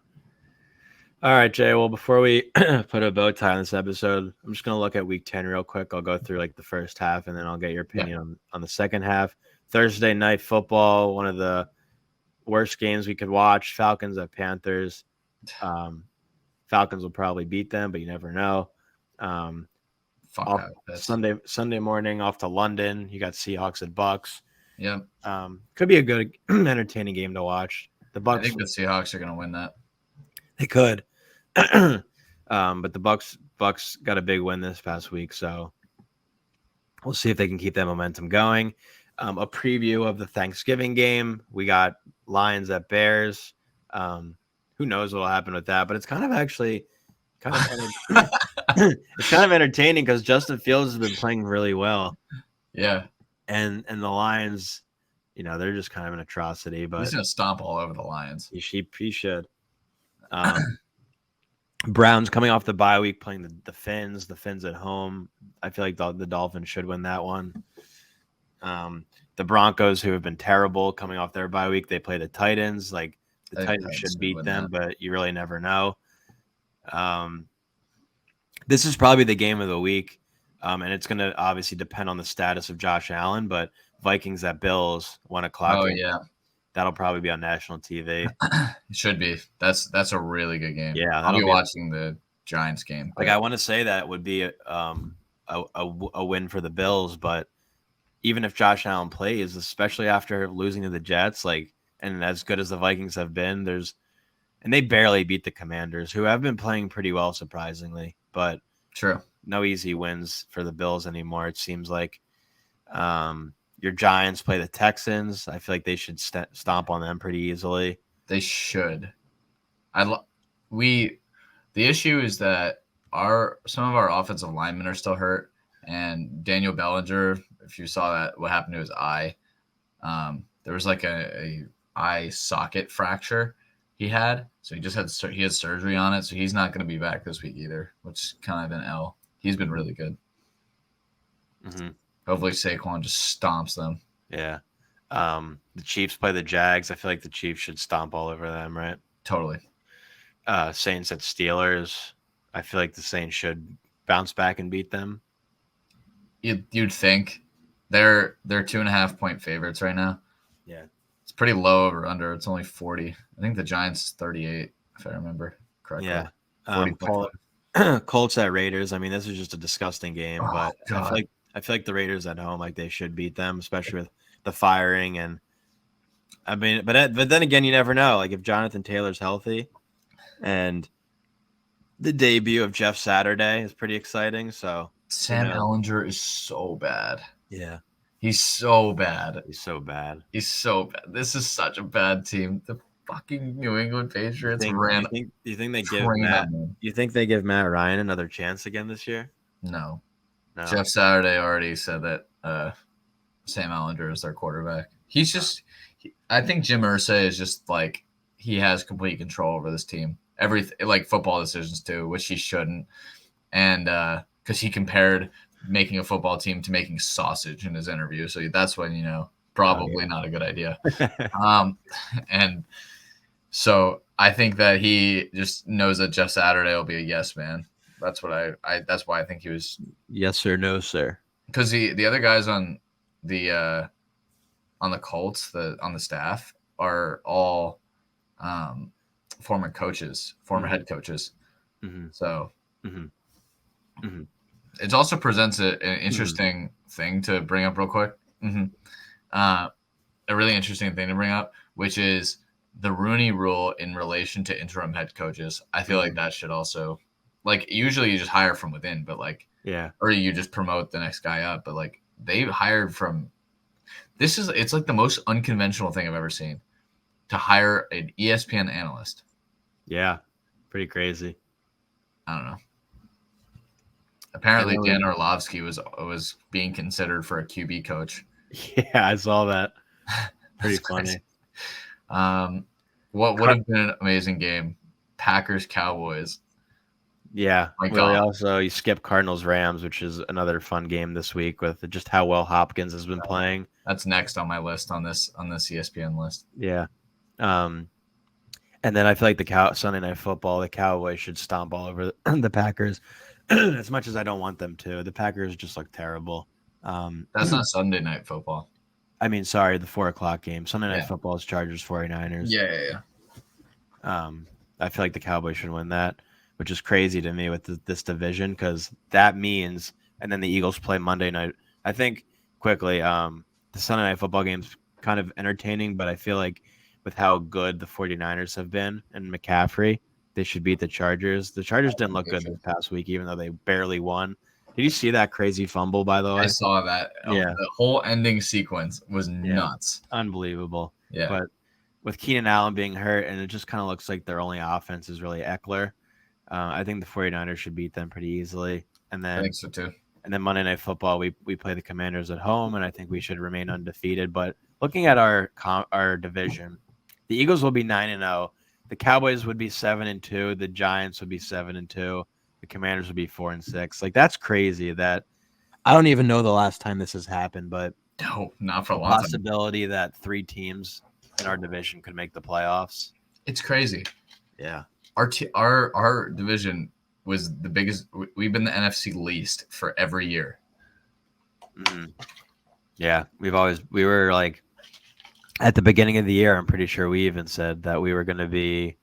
S2: All right, Jay. Well, before we put a bow tie on this episode, I'm just going to look at week 10 real quick. I'll go through like the first half, and then I'll get your opinion on the second half. Thursday night football, one of the worst games we could watch. Falcons at Panthers. Falcons will probably beat them, but you never know. Sunday morning off to London. You got Seahawks at Bucks.
S1: Yeah.
S2: Could be a good, entertaining game to watch. The Bucks.
S1: I think the Seahawks are going to win that.
S2: They could. But the Bucks got a big win this past week, so we'll see if they can keep that momentum going. A preview of the Thanksgiving game. We got Lions at Bears. Who knows what will happen with that, but it's kind of it's kind of entertaining because Justin Fields has been playing really well.
S1: Yeah.
S2: And the Lions, they're just kind of an atrocity, but
S1: he's gonna stomp all over the Lions.
S2: He should. Browns coming off the bye week playing the Fins. The Fins at home. I feel like the Dolphins should win that one. The Broncos, who have been terrible coming off their bye week, they play the Titans. Like, the Titans should beat them, but you really never know. This is probably the game of the week. And it's going to obviously depend on the status of Josh Allen, but Vikings at Bills, 1 o'clock
S1: Oh
S2: game.
S1: yeah,
S2: That'll probably be on national TV.
S1: it should be. That's a really good game.
S2: Yeah,
S1: I'll
S2: that'll
S1: be
S2: be
S1: watching the Giants game.
S2: like
S1: But
S2: I want to say that would be a win for the Bills, but even if Josh Allen plays, especially after losing to the Jets, like and as good as the Vikings have been, and they barely beat the Commanders, who have been playing pretty well surprisingly, but
S1: true.
S2: no easy wins for the Bills anymore. It seems like your Giants play the Texans. I feel like they should stomp on them pretty easily.
S1: They should. We the issue is that some of our offensive linemen are still hurt, and Daniel Bellinger, if you saw that, what happened to his eye, there was like a eye socket fracture he had, so he had surgery on it, so he's not going to be back this week either, which is kind of an L. He's been really good.
S2: Mm-hmm.
S1: Hopefully Saquon just stomps them.
S2: Yeah. The Chiefs play the Jags. I feel like the Chiefs should stomp all over them, right?
S1: Totally.
S2: Saints at Steelers. I feel like the Saints should bounce back and beat them.
S1: You'd think they're 2.5-point favorites right now.
S2: Yeah.
S1: It's pretty low over under. It's only 40. I think the Giants 38, if I remember correctly.
S2: Yeah.
S1: 40.
S2: Colts at Raiders. I mean, this is just a disgusting game,
S1: Oh,
S2: but
S1: God.
S2: I feel like the Raiders at home, like they should beat them, especially with the firing. And I mean, but then again, you never know. Like if Jonathan Taylor's healthy, and the debut of Jeff Saturday is pretty exciting. So
S1: Sam Ellinger is so bad.
S2: Yeah.
S1: He's so bad.
S2: He's so bad.
S1: He's so bad. This is such a bad team. The fucking New England Patriots ran.
S2: Do you think they give Matt Ryan another chance again this year?
S1: No.
S2: No.
S1: Jeff Saturday already said that Sam Ellinger is their quarterback. He's just. I think Jim Irsay is just like he has complete control over this team. Everything like football decisions too, which he shouldn't. And because he compared making a football team to making sausage in his interview, so that's when probably not a good idea. And so I think that he just knows that Jeff Saturday will be a yes man. That's what that's why I think he was
S2: yes or no, sir.
S1: Because the other guys on the Colts, on the staff, are all former coaches, former head coaches.
S2: Mm-hmm.
S1: So
S2: mm-hmm.
S1: It also presents an interesting thing to bring up real quick. A really interesting thing to bring up, which is the Rooney Rule in relation to interim head coaches. I feel like that should also, like, usually you just hire from within, but or you just promote the next guy up. But they hired from. It's like the most unconventional thing I've ever seen, to hire an ESPN analyst.
S2: Yeah, pretty crazy.
S1: I don't know. Apparently, Dan Orlovsky was being considered for a QB coach.
S2: Yeah, I saw that. Pretty funny.
S1: What would have been an amazing game? Packers Cowboys.
S2: Yeah. You skip Cardinals Rams, which is another fun game this week with just how well Hopkins has been playing.
S1: That's next on my list on this ESPN list.
S2: Yeah. And then I feel like Sunday Night Football, the Cowboys should stomp all over the Packers. As much as I don't want them to. The Packers just look terrible.
S1: That's not Sunday Night Football.
S2: I mean, sorry, the 4:00 game. Sunday Night Football is Chargers 49ers.
S1: Yeah.
S2: I feel like the Cowboys should win that, which is crazy to me with this division, because that means, and then the Eagles play Monday night. I think quickly, the Sunday Night Football game's kind of entertaining, but I feel like with how good the 49ers have been and McCaffrey, they should beat the Chargers. The Chargers didn't look good this past week, even though they barely won. Did you see that crazy fumble, by the way?
S1: I saw that.
S2: Yeah.
S1: The whole ending sequence was nuts.
S2: Unbelievable.
S1: Yeah.
S2: But with Keenan Allen being hurt, and it just kind of looks like their only offense is really Eckler, I think the 49ers should beat them pretty easily. And then
S1: I think so too.
S2: And then Monday Night Football, we play the Commanders at home, and I think we should remain undefeated. But looking at our division, the Eagles will be 9-0. The Cowboys would be 7-2. The Giants would be 7-2. The Commanders would be 4-6. Like, that's crazy. That I don't even know the last time this has happened, but
S1: no, not for a long time.
S2: Possibility that 3 teams in our division could make the playoffs.
S1: It's crazy.
S2: Yeah,
S1: our division was the biggest. We've been the NFC least for every year.
S2: Mm. Yeah, we were like at the beginning of the year. I'm pretty sure we even said that we were going to be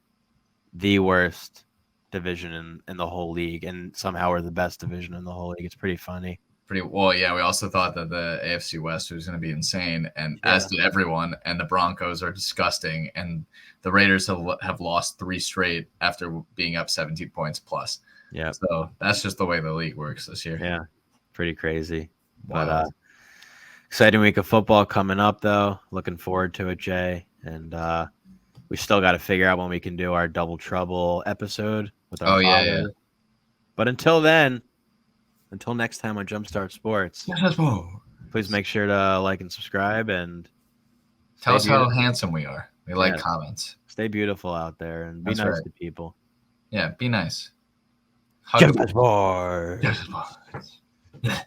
S2: the worst division in the whole league, and somehow we're the best division in the whole league. It's pretty funny.
S1: Pretty well, yeah. We also thought that the AFC West was going to be insane, and as did everyone. And the Broncos are disgusting, and the Raiders have lost 3 straight after being up 17 points plus.
S2: Yeah.
S1: So that's just the way the league works this year.
S2: Yeah, pretty crazy.
S1: Wild.
S2: But exciting week of football coming up, though. Looking forward to it, Jay. And we still got to figure out when we can do our Double Trouble episode with our father.
S1: Yeah.
S2: But until next time on JumpStart Sports, please make sure to like and subscribe and
S1: tell us how handsome we are. We like comments.
S2: Stay beautiful out there and be nice to people.
S1: Yeah, be nice.
S2: JumpStart Sports.
S1: JumpStart Sports.